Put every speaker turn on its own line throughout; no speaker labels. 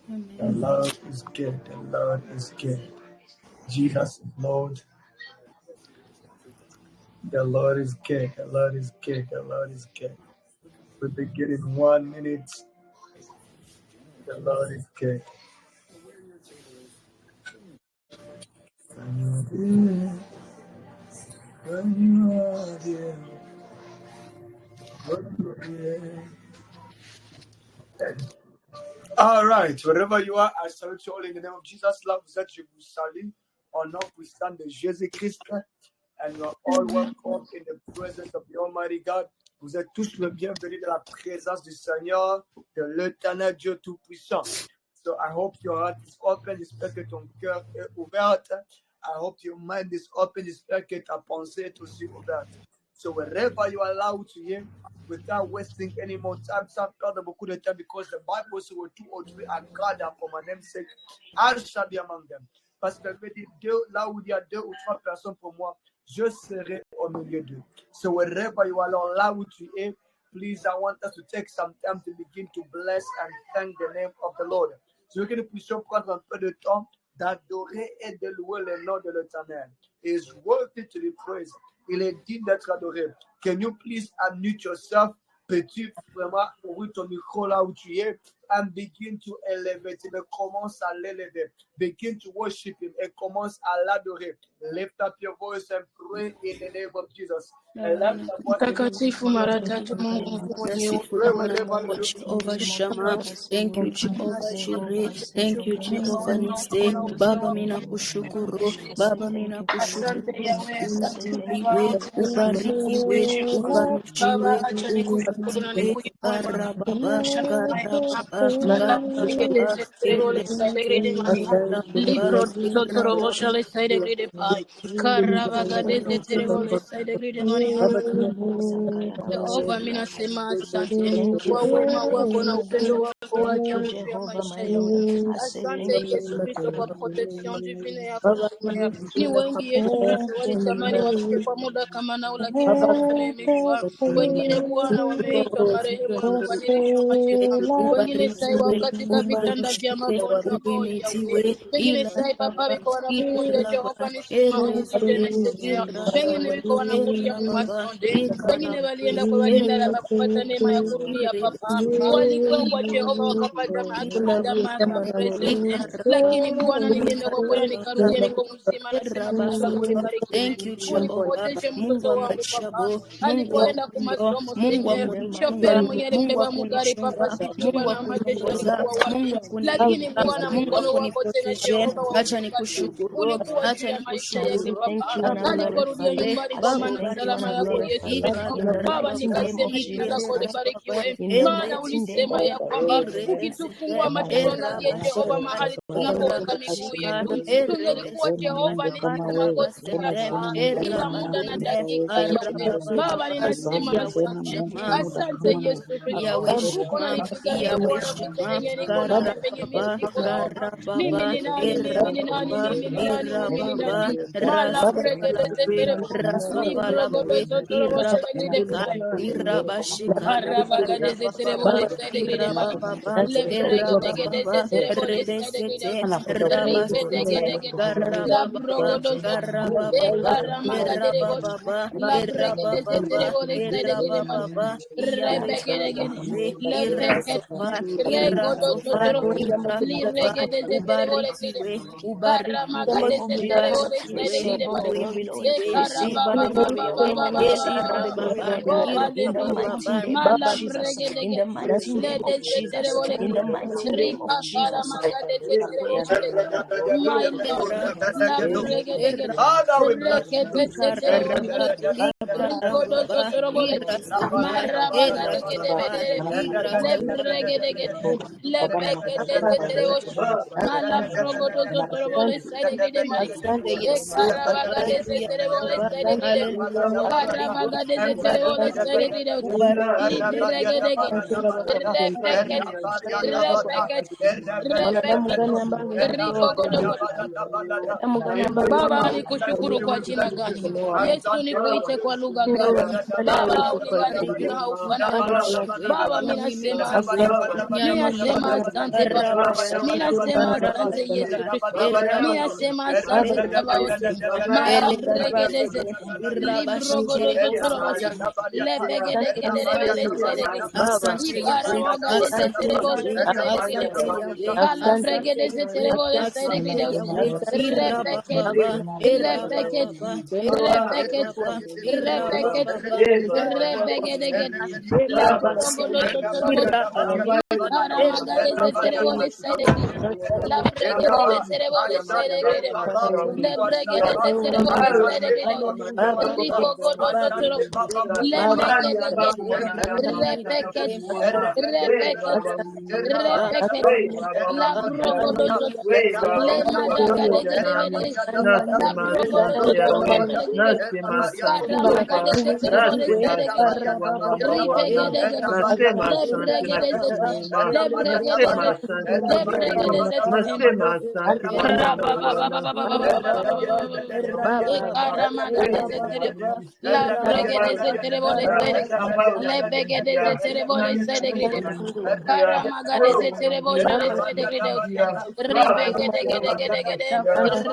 The Lord is good. The Lord is good. Jesus is Lord. The Lord is good. The Lord is good. The Lord is good. We begin in 1 minute. The Lord is good. All right, wherever you are, I salute you all in the name of Jesus. Là, vous êtes, je vous salue au nom puissant de Jésus-Christ. And you are all welcome in the presence of the Almighty God. Vous êtes tous le bienvenu dans la présence du Seigneur, de l'Éternel Dieu Tout-Puissant. So I hope your heart is open. J'espère que ton cœur est ouvert. I hope your mind is open. J'espère que ta pensée est aussi ouverte. So wherever you are allowed to hear, without wasting any more time, ça perd beaucoup de temps, because the Bible says where 2 or 3 are gathered for my name's sake, I shall be among them. Parce que là où il y a 2 ou 3 personnes pour moi, je serai au milieu d'eux. So wherever you are allowed to hear, please, I want us to take some time to begin to bless and thank the name of the Lord. Je veux que nous puissions prendre un peu de temps d'adorer et de louer le nom de l'Éternel. He is worthy to be praised. Il est digne d'être adoré. Can you please unmute yourself? Peux-tu vraiment ouvrir ton micro là où tu es and begin to elevate him? Et commence à l'élever. Begin to worship him et commence à l'adorer. Lift up your voice and pray in the name of Jesus.
Mtakatifu mara tatu Mungu mwenye Jehovah Shama, thank you Jehovah Jireh, thank you Jehovah Nisi. Baba mina kushukuru, Baba mina kushukuru, usifiwe, ubarikiwe, upanuchiwe, ukuratiwe, karababa,
Jehova, mimi nasema asante kwa wema wako na upendo wako wa ajabu juu ya maisha yangu. Asante Yesu Kristo kwa protection divine yako juu yangu. Ni wengi Yesu Kristo walitamani wafike kwa muda kama nao, lakini wamehamishwa. Wengine Bwana wameitwa marehemu na kubadilishwa majina. Wengine sasa wako katika vitanda vya magonjwa moja ule. Wengine sasa Baba wiko wanakuja Jehova nisema oxygen setia. Wengine wiko wanakuja kwa sonde. Wengine walienda kwa walienda la kupata neema ya kurudia Papa. Walikuwa kwa Jehova wakapata maakida presence. Lakini Bwana nilienda kwa kweli nikarudia niko mzima, nasema Baba unibariki.
Thank you Jehovah.
Mtoto wangu Papa alipoenda kwa masomo Seigneur, shofera mwenye alibeba mugari Papa sijua na majeshi alikuwa wapi, lakini Bwana mkono wako tena Jehova,
acha nikushukuru,
ulikuwa juu ya maisha yake Papa. Aliporudia nyumbani kwa maana salama yako Yesu Kristo Baba, nikasema jina lako libarikiwe, maana ulisema ya kwamba ukitufungua macho ndani ya Jehova mahali tunapoweka miguu yetu tungelikuwa Jehova ni magoti kila muda na dakika yote. Baba ninasema asante Yesu Kristo, uko nanipigia Bwana vitenye niko na penye misiko. Mimi ni nani mala pregele tepere ni progodo totoro moshele de
Irabashi
Arabaga de zetere bole sede gede ma le brege de zetere bole sede gede rike de gede la brogo do e karamaga de bosh la brege de zetere bole sede gede ma rebege de gede le brege rego do totoro li rege de zetere bole sede karamaga de zetere bole sede gede ma e karaba ba ba ba ba ba ba oh hallelujah mala brege de gede le de zetere bole
In the mighty name of
rika
Jesus.
karamaga de zetere bole sede my Lord la brege de gede
Father, we bless
reke de zetere bole
you.
riko do totoro bole marabaga de gede bedere le brege de gede le beke de zetere bole mala brogo do totoro bole sede gede mai e karabaga de zetere bole sede gede karabaga de zetere bole sede gede li brege de gede Baba nikushukuru kwa jina gani? Yesu nikuite kwa lugha gani? Baba uliwani kuna haufanani. Baba mimi nasema asante. Mia sema asante Baba. Mia sema asante Yesu Kristo. Mia sema asante Sabaoth. Mala bregedeze. Librogodozo torobosh. Lebegedegedebele sedegre. Ikara magadeze terebole sedegre. Kala bregedeze terebole sedegre. Repeket. Repeket. Repeket. Repeket. Rebegedeget. Labrogodozo torobosh. Ikara magadeze terebole sedegre. La bregedeze terebole sedegre. Le bregedeze terebole sedegre. Ribogodozo torobosh. Le megedeget. Repeket. Repeket. Repeket. La brogodozo. Le madagadegedebede. La brogodozo torobosh. Ikara magadeze terebole sedegre. Ribegedeget. Le bregedeze. Le bregedeze. Le bregedeze. La bregedeze terebole sedegre. Le begedeze terebole sedegre. Karamadeze terebole sedegre. Ribegedegedegede.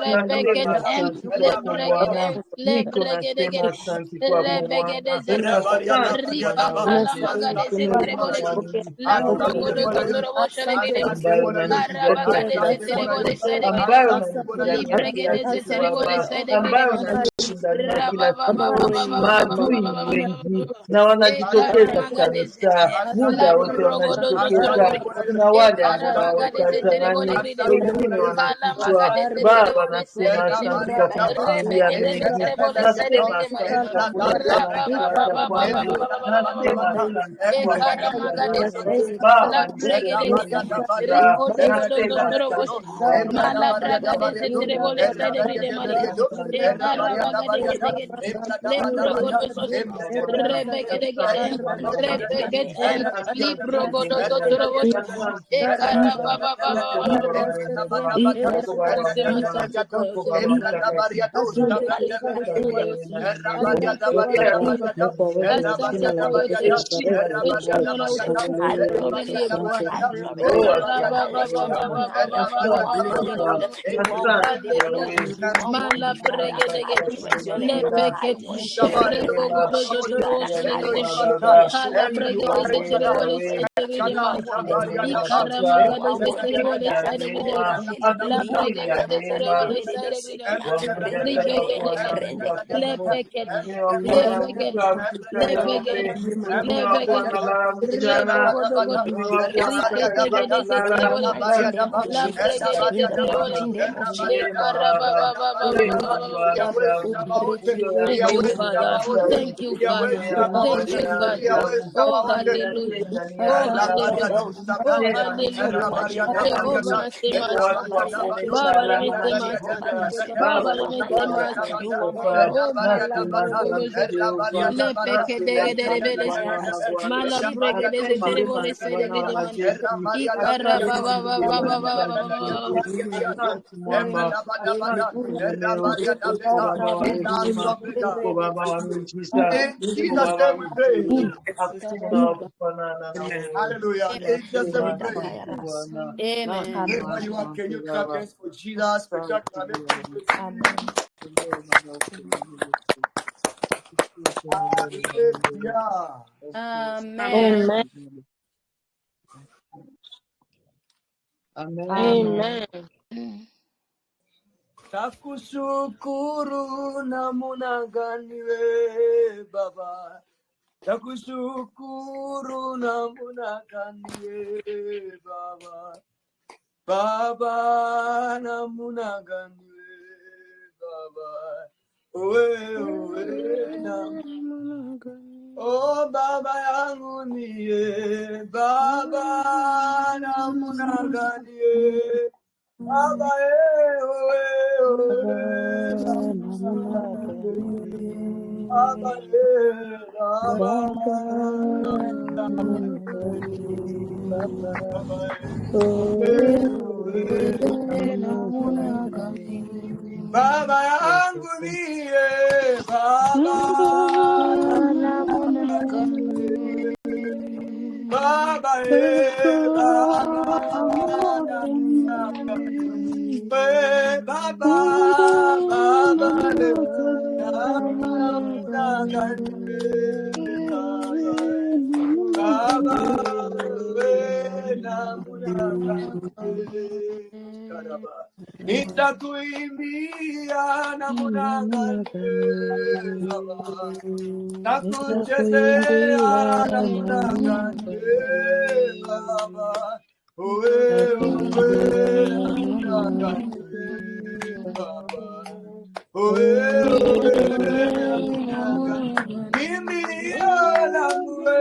Rebeketem. Le bregedem. Le bregedegede. Rebegedeze. Ripa kalamadeze terebole. La brogodozo torobo sedegre. Karabagadeze terebole sedegre. Libregedeze terebole sedegre.
maadui ni wengi na wanajitokeza kabisa, muda wote wanajitokeza. Kuna wale ambao watatamani, wengine wanafichwa. Baba, nasema asante kwa kutufungulia mengi, nasema asante kwa kuleta maisha kwangu, nasema asante kwa Baba,
Thank you, Father. Thank you, Father. Oh, hallelujah. Oh, hallelujah. Oh, hallelujah. Jehovah Master. Baba Master. Baba Master. Oh, Malabrogolozo. Lepekedegedebele. Malabregedebele. Ikara
Hallelujah. Amen. Wherever you are, can you clap hands for Jesus?
Amen.
Amen.
Takushukuru namuna gani we Baba. Takushukuru namuna gani we Baba. Baba namuna gani we Baba. Owe namuna gani. Oh Baba yangu niye. Baba namuna gani. Baba Baba yangu niye Baba Baba Itakuimbia na munangane nakuchezea na munangane baba uwe na munangane baba uwe na munangane imbia na muwe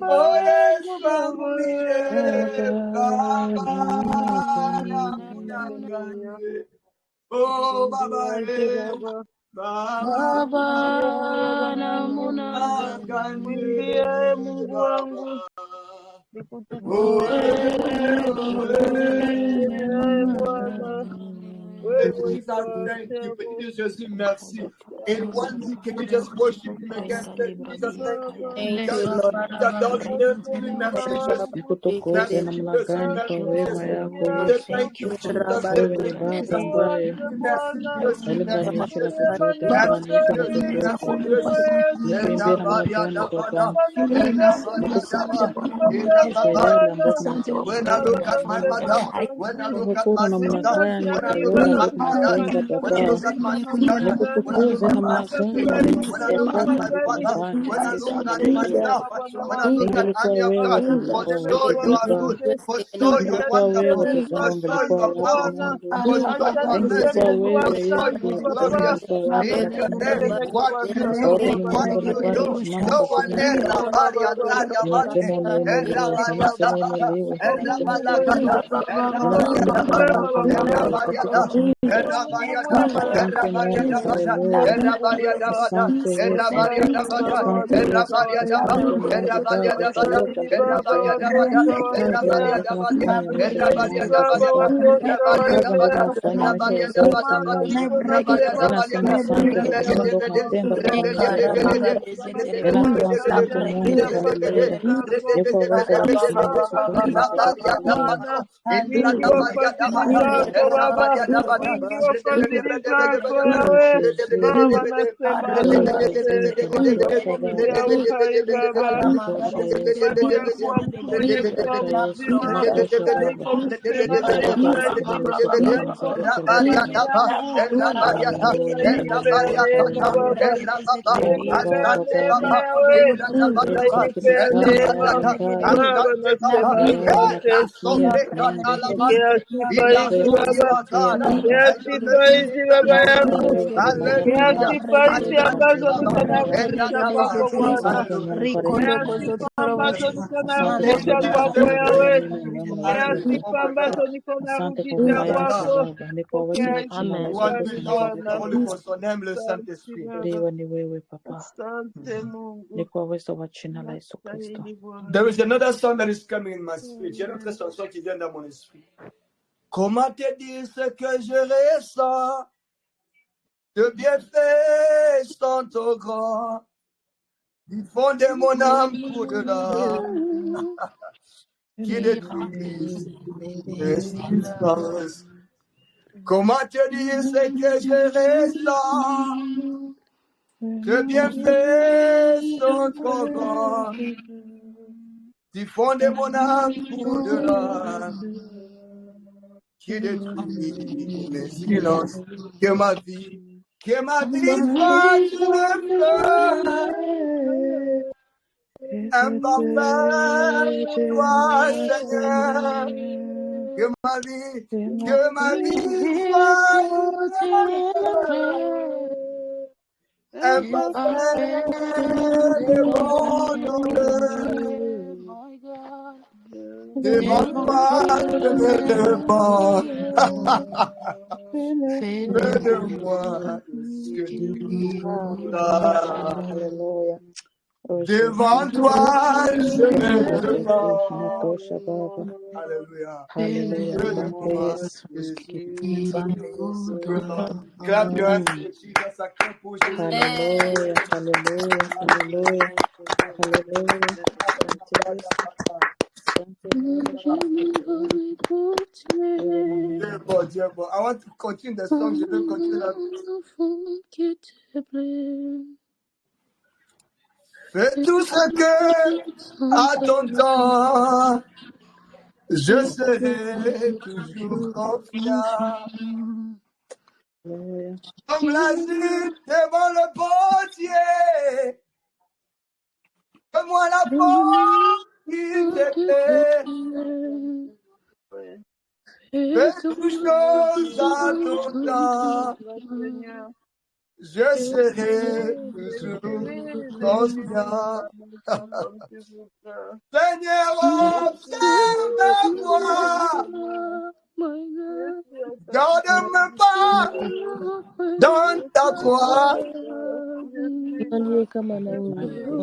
oh yes baba na munangane oh baba
Baba na munangane Mungu wangu
Jesus, thank you. Can you just say merci? In one week, can you just worship him again? Jesus, thank you.
Thank you, Lord.
Thank you, when I look at my mother, when I look at my sister, when I look at my father, when I look at my children, when I look at my children, when I look at my father, when I look at myself, when I look at any of God, for sure you are good, for sure you are wonderful, for sure you are powerful, for sure you are merciful, for sure you are glorious. In your name, what you do, what you do, no one else. There is another song that is coming in my spirit. Il y a une autre chanson qui vient dans mon esprit. Comment te dire ce que je ressens? De bienfaits sont au grand. Du fond de mon âme pour de là. Qui détruit l'existence. Comment te dire ce que je ressens? De bienfaits sont au grand. Du fond de mon âme pour de là. Qui détruit les silences. Que ma vie soit une fleur. Un parfum pour toi, Seigneur. Que ma vie soit un parfum devant ton œuvre. Devant toi, je me demande. Fais-de-moi ce que tu voudras. Devant toi, je me demande. Alléluia. Fais-de-moi ce que tu voudras. Clap your hands to Jesus. I can't push it.
Hallelujah. Hallelujah. Hallelujah. Hallelujah.
Dieu bon. I want to continue the song. Je vais continuer la fais tout ce que à ton temps, je serai toujours confiant. Comme l'asile devant le portier, fais-moi la porte qui te plaît. Fais toutes choses à ton temps, je serai toujours confiant. Seigneur, observe-moi, garde-moi pas dans ta croix.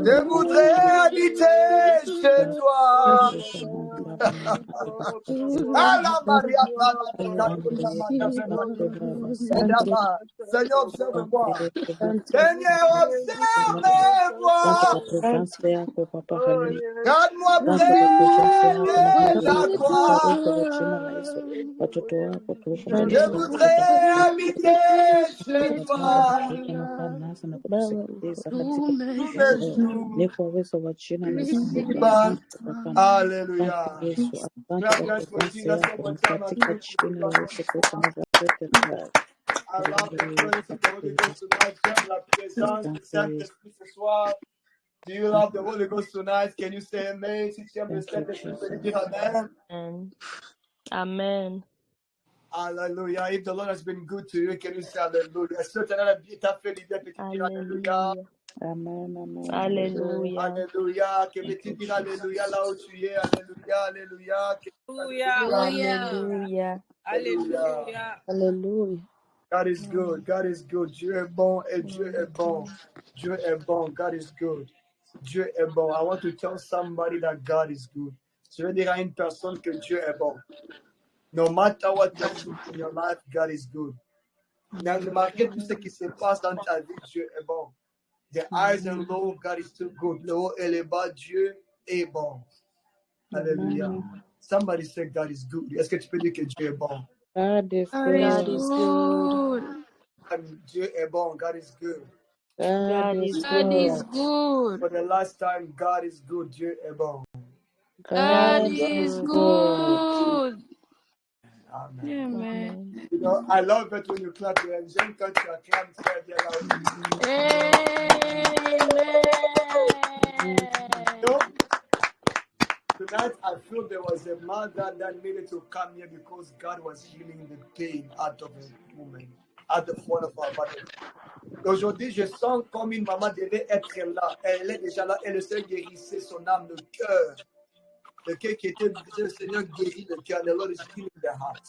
Je voudrais habiter chez toi. Seigneur, observe-moi. Seigneur, observe-moi. Garde-moi près de la croix. Je voudrais habiter chez toi. Alléluia. Do you love the Holy Ghost tonight? Can you say amen? Amen.
Amen.
Hallelujah. If the Lord has been good to you, can you say hallelujah? Hallelujah.
Amen.
Alléluia.
Alléluia. Que tu dis alléluia là où tu es. Alléluia.
Alléluia.
Alléluia.
Alléluia.
God is good. God is good. Dieu est bon et Dieu est bon. Dieu est bon. God is good. Dieu est bon. I want to tell somebody that God is good. Je veux dire à une personne que Dieu est bon. No matter what you're doing in your life, God is good. Remarquez tout ce qui se passe dans ta vie, Dieu est bon. The highs and lows, God is too good. Le haut et le bas, Dieu est bon. Alléluia. Somebody say God is good. Est-ce que tu peux dire que Dieu est bon?
God is
God is good.
Dieu est bon. God is good.
God is
good.
For the last time, God is good. Dieu est bon.
God is good.
Amen.
Amen.
You know, I love it when you clap your hands. J'aime quand tu acclames très bien là aussi.
Amen.
You know, tonight I feel there was a mother that needed to come here because God was healing the pain out of a woman, at the front of our body. Aujourd'hui, je sens comme une maman devait être là. Elle est déjà là et le Seigneur guérissait son âme, le cœur. Le cœur qui était brisé, le Seigneur guérit le cœur. The Lord is healing the heart.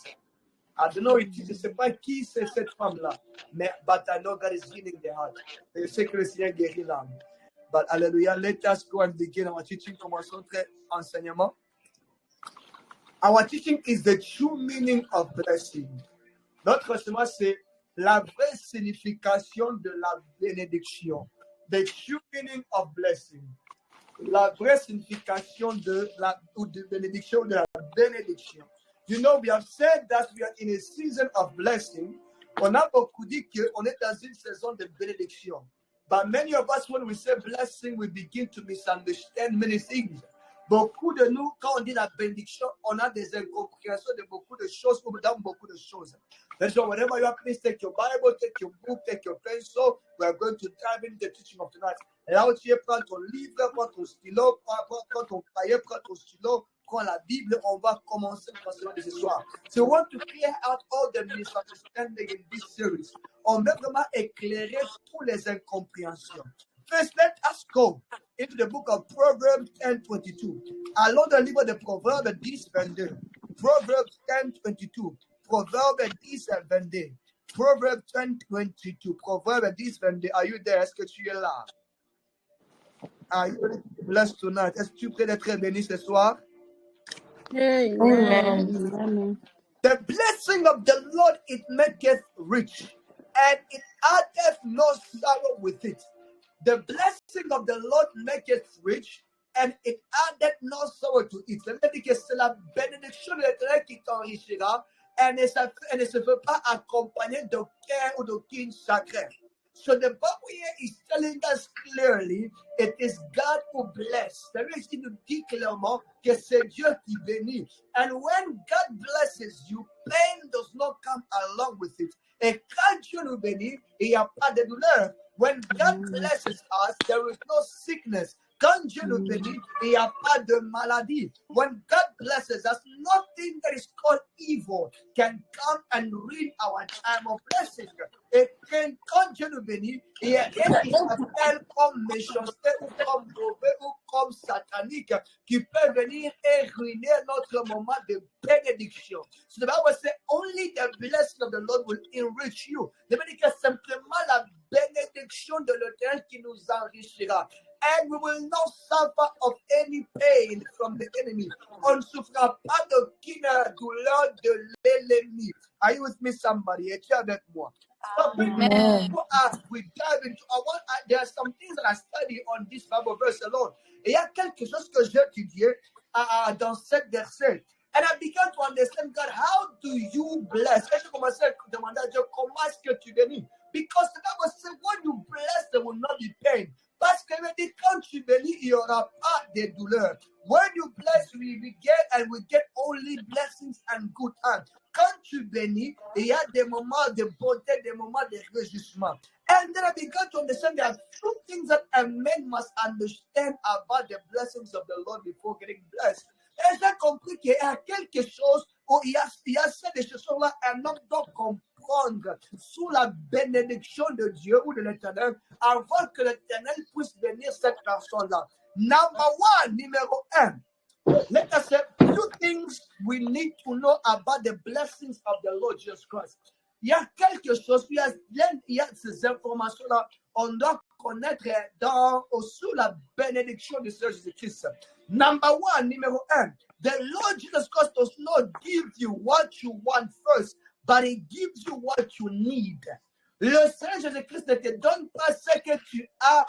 I don't know, je ne sais pas qui c'est cette femme-là, mais but I know God is healing the heart. Et je sais que le Seigneur guérit l'âme. But hallelujah, let us go and begin our teaching. Commençons notre enseignement. Our teaching is the true meaning of blessing. Notre enseignement, c'est la vraie signification de la bénédiction. The true meaning of blessing. La vraie signification de la bénédiction, de la bénédiction. You know, we have said that we are in a season of blessing. On a beaucoup dit qu'on est dans une saison de bénédiction. But many of us, when we say blessing, we begin to misunderstand many things. Beaucoup de nous, quand on dit la bénédiction, on a des incompréhensions de beaucoup de choses ou dans beaucoup de choses. That's why whenever you are, please take your Bible, take your book, take your pencil. We are going to dive into the teaching of tonight. Là où tu es, prends ton livre, prends ton stylo, prends ton cahier, prends ton stylo, prends la Bible. On va commencer le de ce soir. So we want to clear out all the misunderstanding in this series. On veut vraiment éclairer toutes les incompréhensions. First, let us go into the book of Proverbs 10:22. Allons dans le livre de Proverbes 10:22. Proverbs 10:22. Proverbes 10:22. Proverbs 10:22. Proverbes 10:22. Are you there? Est-ce que tu es là? Are you blessed tonight? Est-ce que tu es prêt d'être béni ce soir?
Amen.
The blessing of the Lord, it maketh rich, and it addeth no sorrow with it. The blessing of the Lord maketh rich, and it added no sorrow to it. La Bible dit que c'est la bénédiction de l'Éternel qui t'enrichira, et elle ne se fait pas accompagner d'aucun ou d'aucune chagrin. So the Bible here is telling us clearly, it is God who blesses. La Bible ici nous dit clairement que c'est Dieu qui bénit. And when God blesses you, pain does not come along with it. Et quand Dieu nous bénit, il n'y a pas de douleur. When God blesses us, there is no sickness. Quand Dieu nous bénit, il n'y a pas de maladie. When God blesses us, nothing that is called evil can come and ruin our time of blessing. Et quand Dieu nous bénit, il y a rien qui s'appelle comme méchanceté ou comme mauvais ou comme satanique qui peut venir et ruiner notre moment de bénédiction. So the Bible says only the blessing of the Lord will enrich you. La Bible dit que simplement la bénédiction de l'Éternel qui nous enrichira. And we will not suffer of any pain from the enemy. On ne souffrira pas d'aucune douleur de l'ennemi. Are you with me, somebody? Es-tu avec moi? So as we dive into, there are some things that I study on this Bible verse alone. Et il y a quelque chose que j'ai étudié dans cette verset. And I began to understand, God, how do you bless? Et je commençais à demander à Dieu, comment est-ce que tu bénis? Because the Bible says, when you bless, there will not be pain. Parce que quand tu bénis, il n'y aura pas de douleur. When you bless, we get only blessings and good times. Quand tu bénis, il y a des moments de beauté, des moments de réjouissement. And then I began to understand there are two things that a man must understand about the blessings of the Lord before getting blessed. Et j'ai compris qu'il y a quelque chose où il y a ces choses-là, un homme doit comprendre sous la bénédiction de Dieu ou de l'Éternel avant que l'Éternel puisse bénir cette personne-là. Numéro un. Let us say two things we need to know about the blessings of the Lord Jesus Christ. Il y a quelque chose, il y a ces informations-là, on doit connaître sous la bénédiction de Seigneur Jésus-Christ. Number one, numéro un, the Lord Jesus Christ does not give you what you want first, but He gives you what you need. Le Seigneur Jésus-Christ ne te donne pas ce que tu as,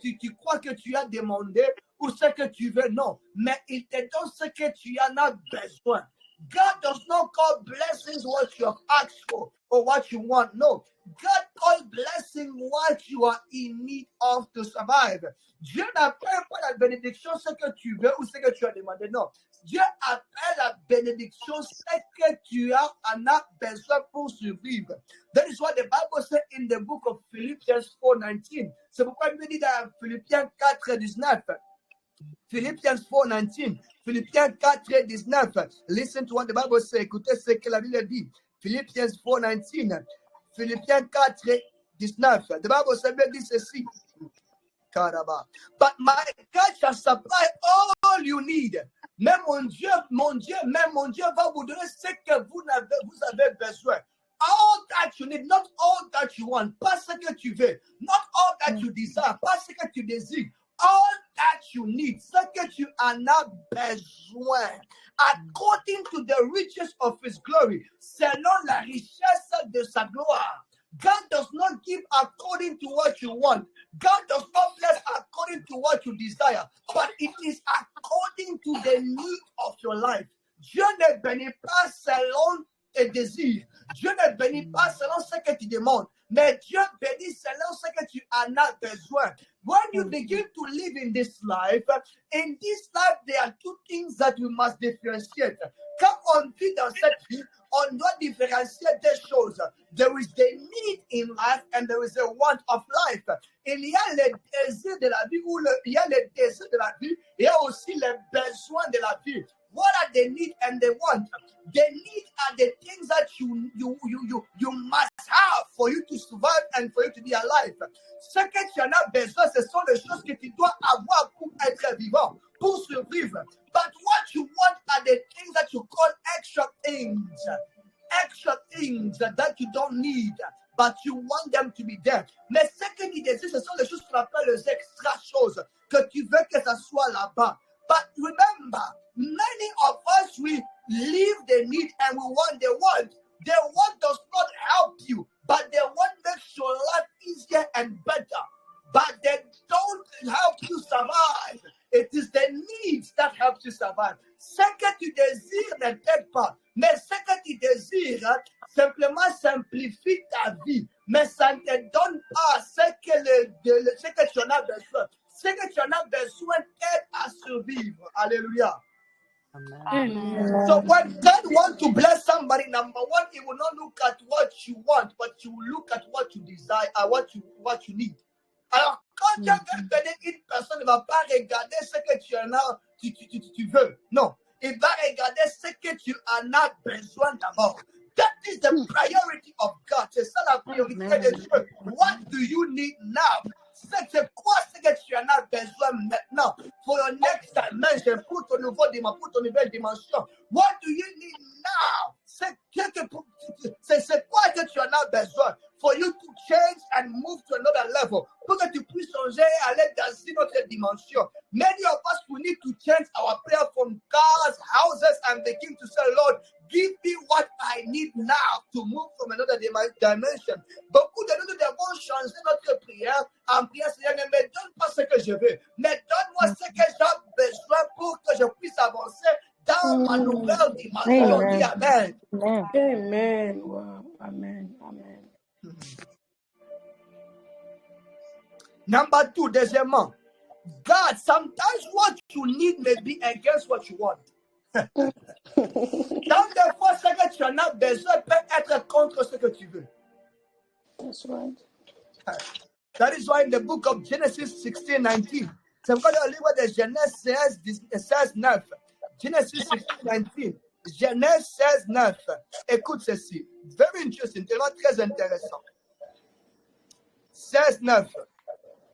tu crois que tu as demandé ou ce que tu veux, non. Mais il te donne ce que tu en as besoin. God does not call blessings what you have asked for or what you want. No. God calls blessing what you are in need of to survive. Dieu n'appelle pas la bénédiction ce que tu veux ou ce que tu as demandé. Non. Dieu appelle la bénédiction ce que tu en as besoin pour survivre. That is what the Bible says in the book of Philippians 4:19. C'est pourquoi il me dit dans Philippiens 4:19. Philippians 4:19. Philippiens 4:19. Listen to what the Bible says. Écoutez ce que la Bible dit. Philippians 4:19. Philippiens 4:19. The Bible says, dit ceci. But my God shall supply all you need. Mais mon Dieu va vous donner ce que vous avez besoin. All that you need, not all that you want. Pas ce que tu veux. Not all that you desire. Pas ce que tu désires. All that you need, ce que tu en as besoin, according to the riches of His glory, selon la richesse de sa gloire. God does not give according to what you want. God does not bless according to what you desire, but it is according to the need of your life. Dieu ne bénit pas selon tes désirs. Dieu ne bénit pas selon ce que tu demandes, mais Dieu bénit selon ce que tu en as besoin. When you begin to live in this life, there are two things that we must differentiate. Quand on vit dans cette vie, on doit différencier deux choses. There is the need in life and there is a want of life. Il y a les désirs de la vie il y a les désirs de la vie, il y a aussi les besoins de la vie. What are the need and the want? The need are the things that you must have for you to survive and for you to be alive. Ce que tu en as besoin, ce sont les choses que tu dois avoir pour être vivant, pour survivre. But what you want are the things that you call extra things that you don't need, but you want them to be there. Mais ce que tu désires, ce sont les choses qu'on appelle les extra choses, que tu veux que ça soit là-bas. But remember, many of us, we leave the need and we want the want. The want does not help you, but the want makes your life easier and better. but they don't help you survive. It is the needs that helps you survive. Ce que tu désires ne t'aide pas, mais ce que tu désires simplement simplifie ta vie, mais ça ne te donne pas ce que tu en as besoin. Ce que tu en as besoin t'aide à survivre. Alléluia.
Amen.
So when God wants to bless somebody, number one, He will not look at what you want, but He will look at what you desire, what you need. Alors, quand Dieu veut bénir une personne, il ne va pas regarder ce que tu en as, tu veux. Non, il va regarder ce que tu en as besoin d'abord. That is the priority of God. C'est ça la priorité de Dieu. What do you need now? C'est quoi ce que tu en as besoin maintenant for your next dimension, pour ton nouvelle dimension? What do you need now? C'est quoi que tu en as besoin for you to change and move to another level, pour que tu puisses changer et aller dans une autre dimension. Many of us will need to change our prayer from cars, houses, and begin to say, Lord, give me what I need now to move from another dimension. Beaucoup de nous devons changer notre prière en prière, Seigneur, ne me donne pas ce que je veux, mais donne-moi ce que j'ai besoin pour que je puisse avancer dans ma nouvelle dimension. Dis Amen.
Amen. Wow. Amen. Amen.
Number two, deuxièmement, God, sometimes what you need may be against what you want. Donc, des fois, ce que tu en as besoin peut être contre ce que tu veux.
That's right.
That is why in the book of Genesis 16:19, c'est pourquoi dans le livre de Genèse 16:9, Genesis 16:19, Genèse 16:9, écoute ceci, very interesting, tellement très intéressant. 16:9,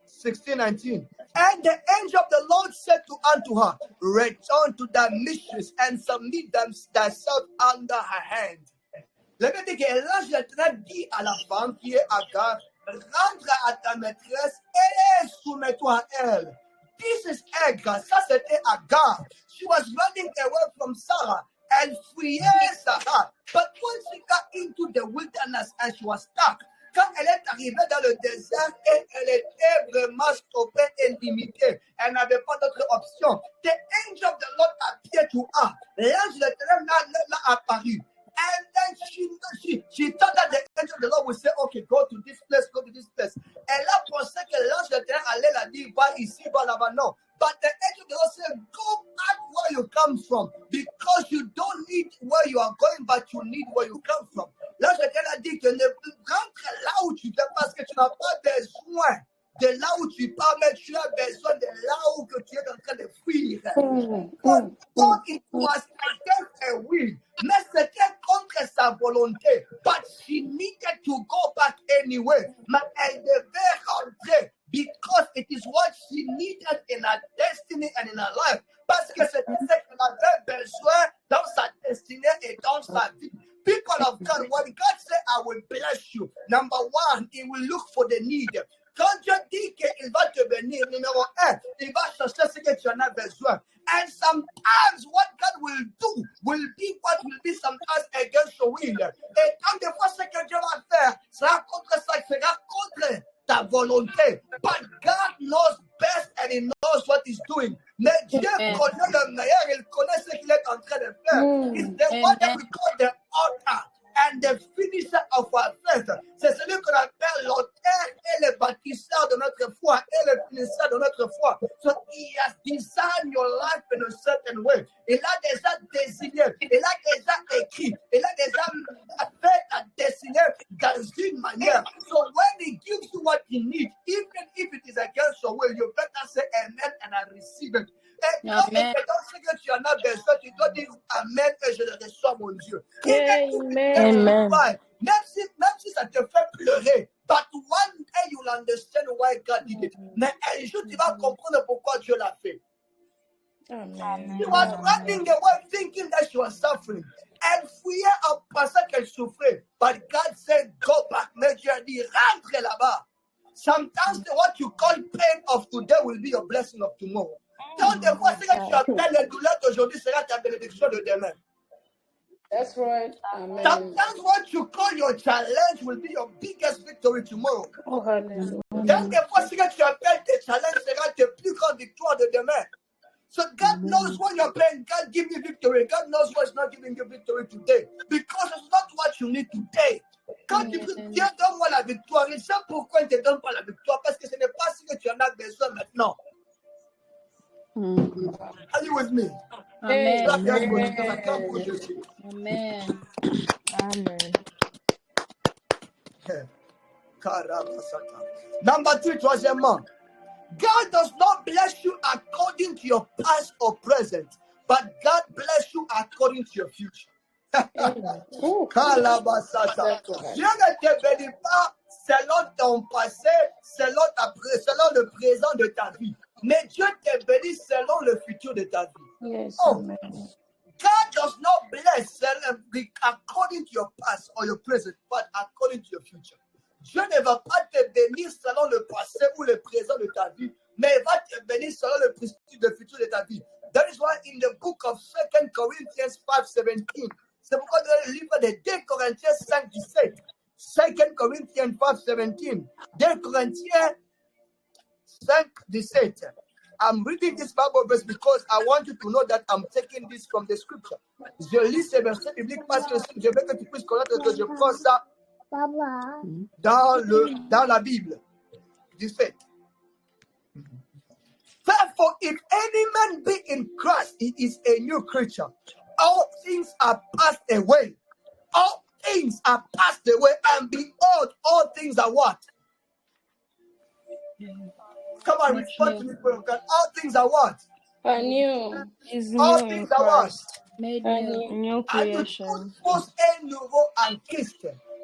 16:19. And the angel of the Lord said unto her, return to thy mistress and submit thyself under her hand. Le fait est que l'ange de l'Éternel dit à la femme qui est Agar, rentre à ta maîtresse et soumets-toi à elle. This is Agar. Ça c'était Agar. She was running away from Sarah and fuyait Sarah. But when she got into the wilderness and she was stuck, quand elle est arrivée dans le désert et elle était vraiment stoppée et limitée, elle n'avait pas d'autre option. The angel of the Lord appeared to her. L'ange de l'Éternel l'a apparu. And then she thought that the angel of the Lord would say, okay, go to this place, go to this place. Elle a pensé que l'ange de l'Éternel allait la dire, va ici, va là-bas. Non. But the angel of the Lord said, go back where you come from, because you don't need where you are going, but you need where you come from. L'ange de l'Éternel a dit que ne rentre là où tu fais, parce que tu n'as pas besoin de là où tu pars, mais tu as besoin de là où que tu es en train de fuir. But it was against her will, mais c'était contre sa volonté. But she needed to go back anyway. Mais elle devait rentrer, because it is what she needed in her destiny and in her life. Parce que c'était ce qu'elle avait besoin dans sa destinée et dans sa vie. People of God, when God said, I will bless you, number one, He will look for the need. Quand Dieu dit qu'il va te bénir, numéro un, il va chercher ce que tu en as besoin. And sometimes what God will do will be what will be sometimes against your will. Et quand des fois ce que Dieu va faire sera contre ça, sera contre ta volonté. But God knows best and He knows what He's doing. Mais Dieu connaît le meilleur, il connaît ce qu'il est en train de faire. It's the one that we call the author and the finisher of our faith. C'est celui qu'on appelle l'auteur et le bâtisseur de notre foi et le finisseur de notre foi. So He has designed your life in a certain way. Il a déjà désigné, il a déjà écrit, il a déjà fait à dessiner dans une manière. So when He gives you what you need, even if it is against your will, you better say amen and I receive it. Et quand il te donne ce que tu en as besoin, tu dois dire amen et je le reçois, mon Dieu.
Amen.
Même si ça te fait pleurer, but one day you'll understand why God did it. Mais un jour, tu vas comprendre pourquoi Dieu l'a fait.
Amen.
She was running away thinking that she was suffering. Elle fuyait en pensant qu'elle souffrait. But God said, go back. Mais Dieu a dit, rentre là-bas. Sometimes what you call pain of today will be your blessing of tomorrow. Donc, des fois, ce que tu appelles la douleur d'aujourd'hui sera ta bénédiction de demain.
That's right. Amen.
Sometimes what you call your challenge will be your biggest victory tomorrow.
Oh, hallelujah.
Quelquefois, ce que tu appelles tes challenges sera tes plus grandes victoires de demain. So God knows when you're praying, God give you victory. God knows what's not giving you victory today. Because it's not what you need today. Quand tu pries, Dieu donne-moi la victoire. Il sait pourquoi il ne te donne pas la victoire. Parce que ce n'est pas ce que tu en as besoin maintenant. Are you with me?
Amen.
Amen.
Amen.
Number 3, troisièmement. God does not bless you according to your past or present, but God bless you according to your future. Dieu ne te bénit pas selon ton passé, selon le présent de ta vie, mais Dieu te bénit selon le futur de ta vie.
Yes.
God does not bless according to your past or your present, but according to your future. Dieu ne va pas te bénir selon le passé ou le présent de ta vie, mais il va te bénir selon le futur de ta vie. That is why in the book of 2 Corinthians 5:17, c'est pourquoi dans le livre de 2 Corinthiens 5:17, 2 Corinthians 5:17, 2 Corinthiens 5:17. I'm reading this Bible verse because I want you to know that I'm taking this from the scripture. Je lis ces versets bibliques parce que je veux que tu puisses connaître que je prends ça dans la Bible. 17. Therefore, if any man be in Christ, he is a new creature. All things are passed away. All things are passed away, and behold, all things are what? Come on, respond to me, people of God. All things are what?
New.
All things are what?
Made new creation.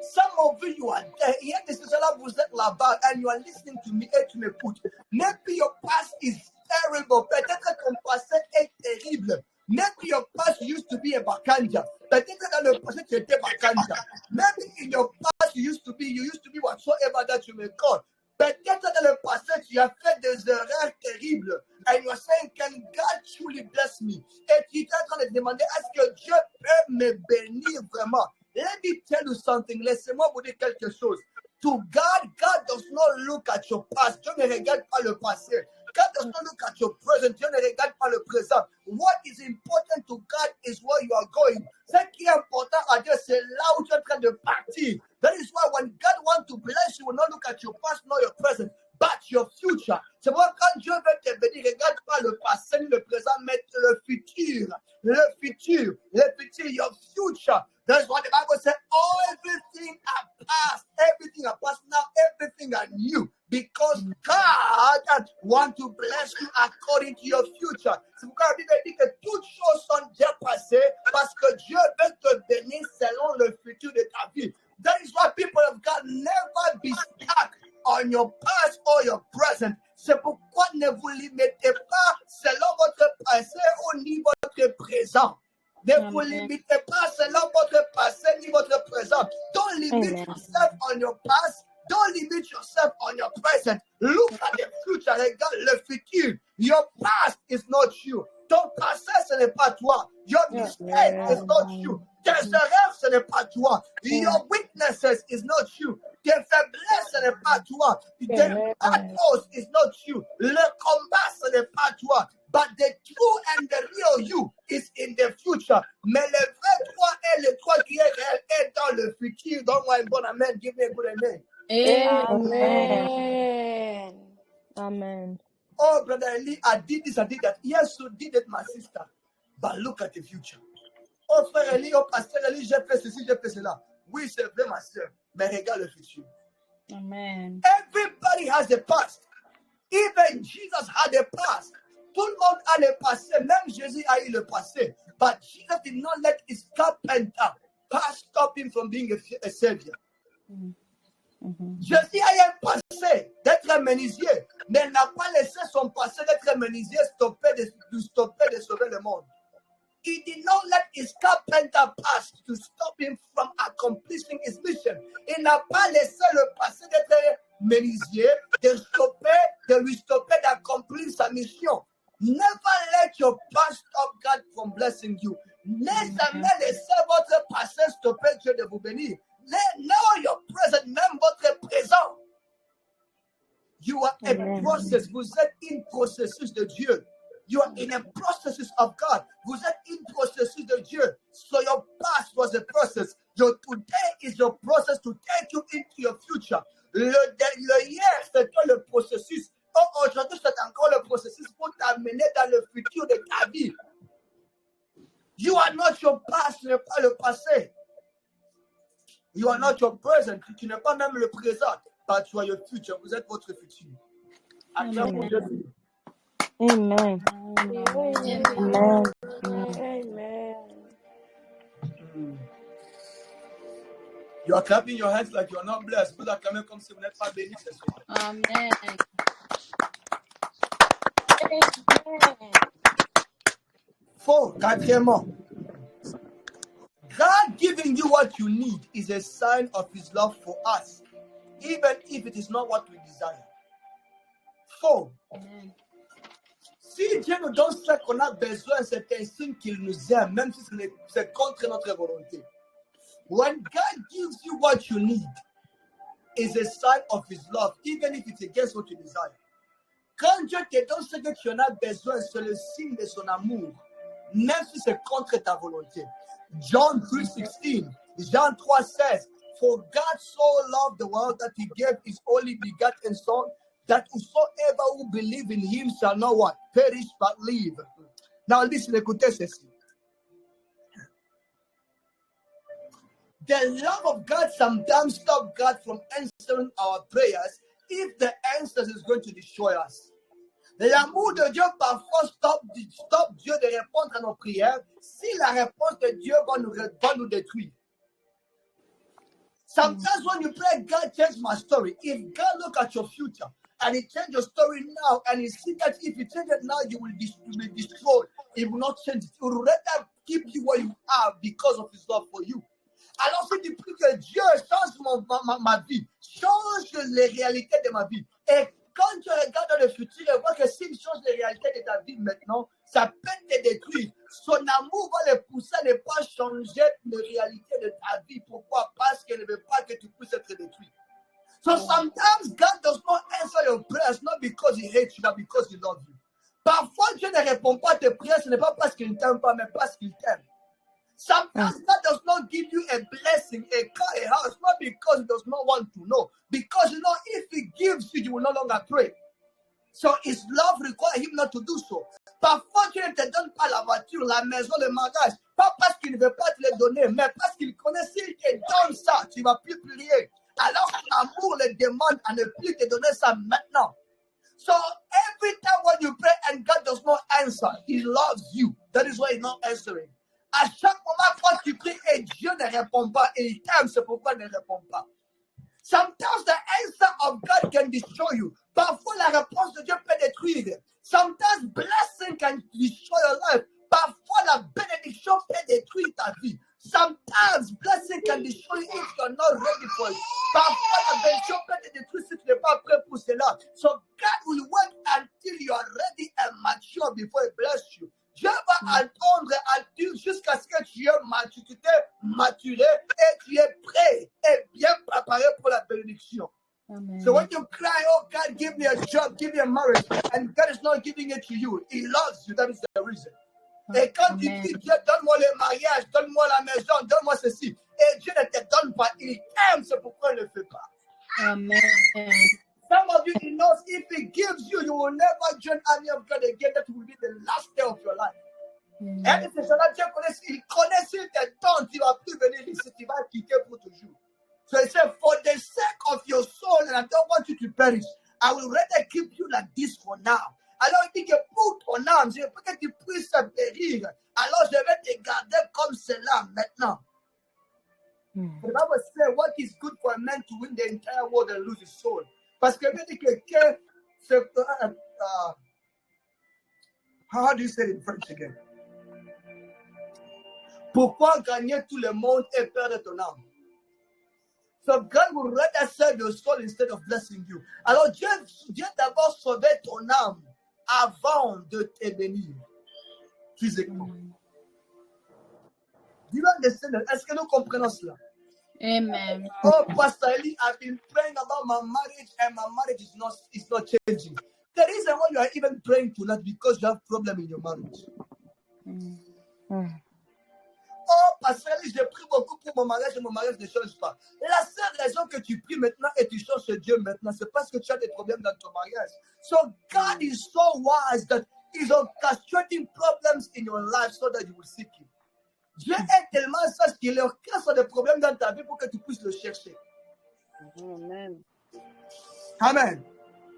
Some of you are there. Here, this is là-bas, and you are listening to me et tu m'écoutes. Maybe your past is terrible. Peut-être ton passé est terrible. Maybe your past used to be a Bakanja. Peut-être dans le passé tu étais Bakanja. Maybe in your past you used to be whatsoever that you may call. Peut-être dans le passé tu as fait des erreurs terribles. And you are saying, can God truly bless me? Et tu es en train de demander, est-ce que Dieu peut me bénir vraiment? Let me tell you something. Laissez-moi vous dire quelque chose. To God, God does not look at your past. Dieu ne regarde pas le passé. God does not look at your present. Dieu ne regarde pas le présent. What is important to God is where you are going. Ce qui est important à Dieu, c'est là où tu es en train de partir. That is why when God wants to bless you, will not look at your past nor your present, but your future. C'est pourquoi quand Dieu veut te bénir, regarde pas le passé ni le présent, mais le futur. Le futur, your future. That's what the Bible says. Everything are past. Everything are past now. Everything are new. Because God wants to bless you according to your future. C'est pourquoi la Bible dit que toutes choses sont déjà passées parce que Dieu veut te bénir selon le futur de ta vie. That is why people of God never be stuck on your past or your present. C'est pourquoi ne vous limitez pas selon votre passé ou ni votre présent. Ne vous limitez pas selon votre passé ni votre présent. Don't limit yourself on your past. Don't limit yourself on your present. Look at the future. Regarde le futur. Your past is not you. Ton passé, ce n'est pas toi. Your mistake is not you. Tes erreurs, ce n'est pas toi. Your weaknesses is not you. Tes faiblesses, ce n'est pas toi. The battles is not you. Le combat, ce n'est pas toi. But the true and the real you is in the future. Mais le vrai toi et le toi qui est réel est dans le futur. Donne-moi un bon amen. Give me a good amen.
Amen.
Amen.
Oh, Brother Eli, I did this, I did that. Yes, you did it, my sister. But look at the future. Oh, frère Eli, oh, pasteur Eli, j'ai fait ceci, j'ai fait cela. Oui, c'est vrai, ma soeur. Mais regarde le futur.
Amen.
Everybody has a past. Even Jesus had a past. Tout le monde a le passé. Même Jésus a eu le passé. But Jesus did not let his carpenter past stop him from being a savior. Jésus a un passé d'être menuisier, mais il n'a pas laissé son passé d'être menuisier stopper de sauver le monde. He did not let his carpenter past to stop him from accomplishing his mission. Il n'a pas laissé le passé d'être menuisier de lui stopper d'accomplir sa mission. Never let your past stop God from blessing you. Ne jamais laissez votre passé stopper Dieu de vous bénir. Know your present, même votre présent. You are a process. Vous êtes in processus de Dieu. You are in a processus of God. Vous êtes in processus de Dieu. So your past was a process. Your today is your process to take you into your future. Le hier, c'était le processus. Aujourd'hui, c'est encore le processus pour t'amener dans le futur de ta vie. You are not your past, tu n'es pas le passé. You are not your present, tu n'es pas même le présent, but you are your future. Vous êtes votre futur.
Amen.
Amen.
Amen.
You are clapping your hands like you are not blessed. Vous acclamez comme si vous n'êtes pas béni ce soir.
Amen.
Four, quatrièmement. God giving you what you need is a sign of His love for us, even if it is not what we desire. 4. Si Dieu nous donne ce qu'on a besoin, c'est un signe qu'il nous aime, même si c'est contre notre volonté. When God gives you what you need, it's a sign of His love, even if it's against what you desire. Quand Dieu te donne ce que tu en as besoin, c'est le signe de son amour, même si c'est contre ta volonté. John 3:16, Jean 3:16, for God so loved the world that He gave His only begotten Son, that whosoever who believe in Him shall not what? Perish but live. Now listen, écoutez ceci. The love of God sometimes stops God from answering our prayers if the answer is going to destroy us. L'amour de Dieu parfois stop Dieu de répondre à nos prières si la réponse de Dieu va nous détruire. Sometimes when you pray, God change my story. If God look at your future and He change your story now and He see that if you change it now, you will be destroyed. He will not change it. He will rather keep you where you are because of His love for you. Alors si tu pries que Dieu change ma vie, change les réalités de ma vie. Et quand tu regardes dans le futur et vois que s'il change les réalités de ta vie maintenant, ça peut te détruire. Son amour va le pousser à ne pas changer les réalités de ta vie. Pourquoi? Parce qu'il ne veut pas que tu puisses être détruit. So sometimes God does not answer your prayers not because He hates you, but because He loves you. Parfois Dieu ne répond pas à tes prières, ce n'est pas parce qu'il ne t'aime pas, mais parce qu'il t'aime. Sometimes God does not give you a blessing, a car, a house, not because He does not want to know. Because, you know, if He gives you, you will no longer pray. So His love requires Him not to do so. Parfois, Dieu ne te donne pas la voiture, la maison, le mariage. Pas parce qu'il ne veut pas te les donner, mais parce qu'il connaît s'il te donne ça, tu ne vas plus prier. Alors l'amour le demande à ne plus te donner ça maintenant. So every time when you pray and God does not answer, He loves you. That is why He's not answering. À chaque moment, quand tu pries et Dieu ne répond pas, et il t'aime, c'est pourquoi il ne répond pas. Sometimes the answer of God can destroy you. Parfois, la réponse de Dieu peut détruire. Sometimes blessing can destroy your life. Parfois, la bénédiction peut détruire ta vie. Sometimes blessing can destroy you if you're not ready for it. Parfois, la bénédiction peut te détruire si tu n'es pas prêt pour cela. So God will wait until you are ready and mature before He bless you. Dieu va attendre jusqu'à ce que tu t'es maturé et tu es prêt et bien préparé pour la bénédiction.
Amen.
So when you cry, oh God, give me a job, give me a marriage, and God is not giving it to you, He loves you, that is the reason. Et quand tu dis, Dieu, donne-moi le mariage, donne-moi la maison, donne-moi ceci, et Dieu ne te donne pas, il t'aime, c'est pourquoi il ne le fait pas.
Amen.
Some of you, He knows if He gives you, you will never join army of God again. That will be the last day of your life. Et c'est cela, Dieu connaît, il connaît s'il te donne, tu ne vas plus venir ici, tu vas quitter pour toujours. So He said, for the sake of your soul, and I don't want you to perish, I will rather keep you like this for now. Alors il dit que pour ton âme, je veux pas que tu puisses périr. Alors je vais te garder comme cela maintenant. The Bible says, what is good for a man to win the entire world and lose his soul? Parce que veut dire que how do you say it in French again? Pourquoi gagner tout le monde et perdre ton âme? So God would rather save your soul instead of blessing you. Alors Dieu d'abord sauver ton âme avant de te bénir physiquement. Do you understand that? Est-ce que nous comprenons cela?
Amen.
Oh, Pastor Eli, I've been praying about my marriage and my marriage is not changing. The reason why you are even praying tonight because you have problem in your marriage. Oh, Pastor Eli, j'ai pris beaucoup pour mon mariage et mon mariage ne change pas. La seule raison que tu pries maintenant et tu changes Dieu maintenant, c'est parce que tu as des problèmes dans ton mariage. So God is so wise that He's orchestrating problems in your life so that you will seek Him. Dieu est tellement sage qu'il orchestre des problèmes dans ta vie pour que tu puisses le chercher.
Amen.
Amen.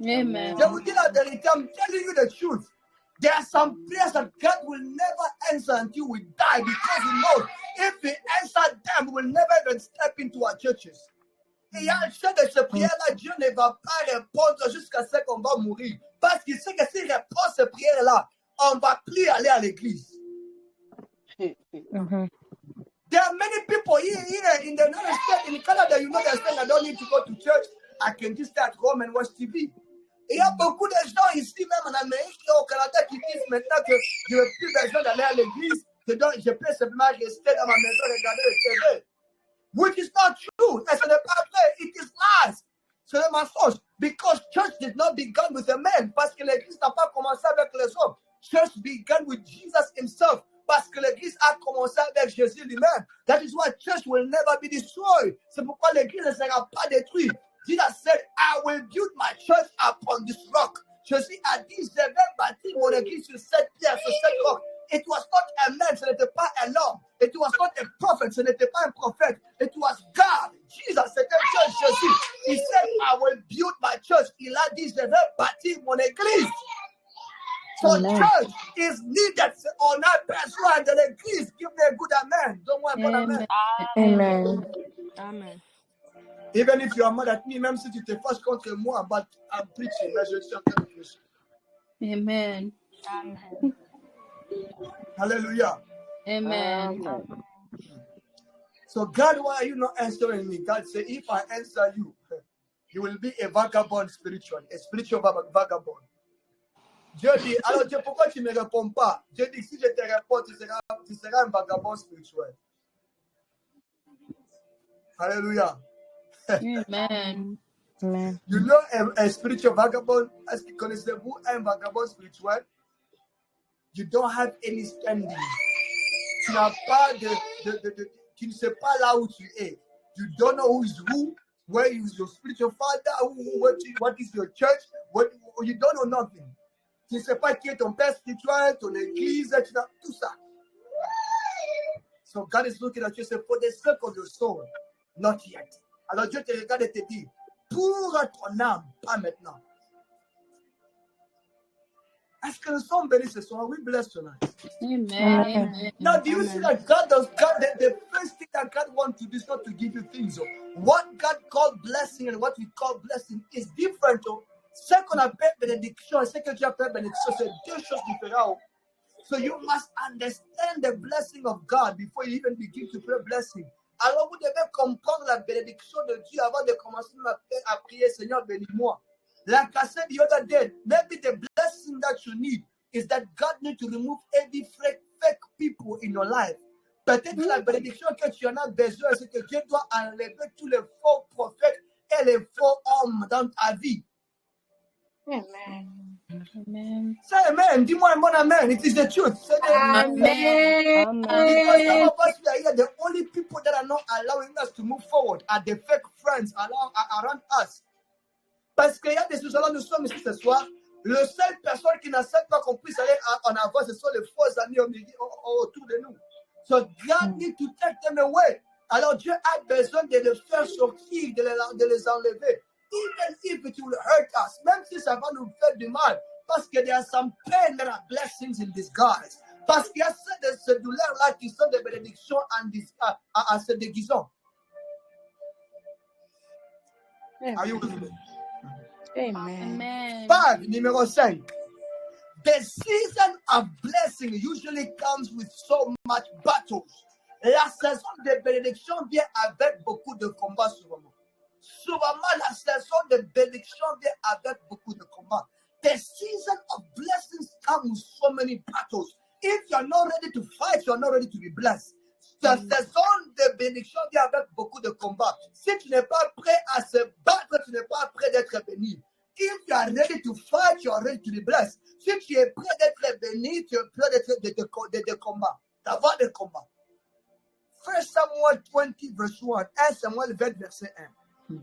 Amen.
Je vous dis la vérité, I'm telling you the truth. There are some prayers that God will never answer until we die because He knows if He answered them, we will never even step into our churches. Et il y a un chef de ces prières-là, Dieu ne va pas répondre jusqu'à ce qu'on va mourir. Parce qu'il sait que s'il répond à ces prières-là, on ne va plus aller à l'église. There are many people here in the United States, in Canada, you know, they're saying I don't need to go to church. I can just stay at home and watch TV. Et il y a beaucoup de gens ici, même en Amérique et au Canada, qui disent maintenant que je n'ai plus besoin d'aller à l'église. Je peux simplement rester dans ma maison et regarder le TV. Which is not true. Et ce n'est pas vrai. It is lies. C'est le mensonge. Because church did not begin with a man. Parce que l'église n'a pas commencé avec les hommes. Church began with Jesus himself. Parce que l'église a commencé avec Jésus lui-même. That is why church will never be destroyed. C'est pourquoi l'église ne sera pas détruite. Jesus said, I will build my church upon this rock. Jésus a dit, je vais bâtir mon église sur cette pierre, sur cette roc. It was not a man, ce n'était pas un homme. It was not a prophet, ce n'était pas un prophète. It was God. Jesus, c'était Dieu, Jésus. He said, I will build my church. Il a dit, je vais bâtir mon église. So church is needed. On a besoin de l'église. Give me a good amen. Don't want a good amen.
Amen.
Amen.
Even if you are mad at me, même si tu te fâches contre moi, but I'm preaching, mais je suis en train de prêcher.
Amen.
Hallelujah.
Amen.
So God, why are you not answering me? God said, if I answer you, you will be a vagabond spiritually, a spiritual vagabond. Dieu dit, alors Dieu, pourquoi tu ne me réponds pas? Dieu dit, si je te réponds, tu seras un vagabond spirituel. Hallelujah.
Amen.
Amen.
You know a spiritual vagabond? Est-ce que connaissez-vous un vagabond spirituel? You don't have any standing. Tu n'as pas tu ne sais pas là où tu es. You don't know who is who, where is your spiritual father, what is your church, you don't know nothing. Tu ne sais pas qui est ton père spirituel, ton église, tout ça. So God is looking at you and says, for the sake of your soul, not yet. Alors Dieu te regarde et te dit, pour ton âme, pas maintenant. Est-ce que nous sommes bénis ce soir? We bless tonight.
Amen.
Now, do you see that the first thing that God wants to do is not to give you things. What God called blessing and what we call blessing is different. Ce qu'on appelle bénédiction et ce que Dieu appelle bénédiction, c'est deux choses différentes. So you must understand the blessing of God before you even begin to pray blessing. Alors vous devez comprendre la bénédiction de Dieu avant de commencer à prier, Seigneur, bénis-moi. Like I said the other day, maybe the blessing that you need is that God needs to remove every fake people in your life. Peut-être que la bénédiction que tu en as besoin, c'est que Dieu doit enlever tous les faux prophètes et les faux hommes dans ta vie.
Amen.
Amen.
Say amen. Dis-moi un bon amen. It is the truth. Say
Amen.
Because some of us are here, the only people that are not allowing us to move forward are the fake friends around us. Parce qu'il y a des sous-alons, nous sommes ici ce soir. Le seul personne qui n'accepte pas qu'on puisse aller en avant, ce sont les faux amis autour de nous. So God needs to take them away. Alors Dieu a besoin de les faire sortir, de les enlever. Even if it will hurt us, même si ça va nous faire du mal. Parce que there are some pain that are blessings in disguise. Parce qu'il y a ces douleurs-là qui sont des bénédictions en se déguisant. Are you with me?
Amen.
Amen.
5, numéro 5. The season of blessing usually comes with so much battles. La saison de bénédiction vient avec beaucoup de combats souvent. Souvent, la saison de bénédiction vient avec beaucoup de combats. The season of blessings comes with so many battles. If you're not ready to fight, you're not ready to be blessed. ta saison de bénédiction vient avec beaucoup de combats. Si tu n'es pas prêt à se battre, tu n'es pas prêt d'être béni. If you are ready to fight, you are ready to be blessed. Si tu es prêt d'être béni, tu es prêt d'être de combat, d'avoir des combats. 1 Samuel 20 verse 1, 1 Samuel 20 verset 1.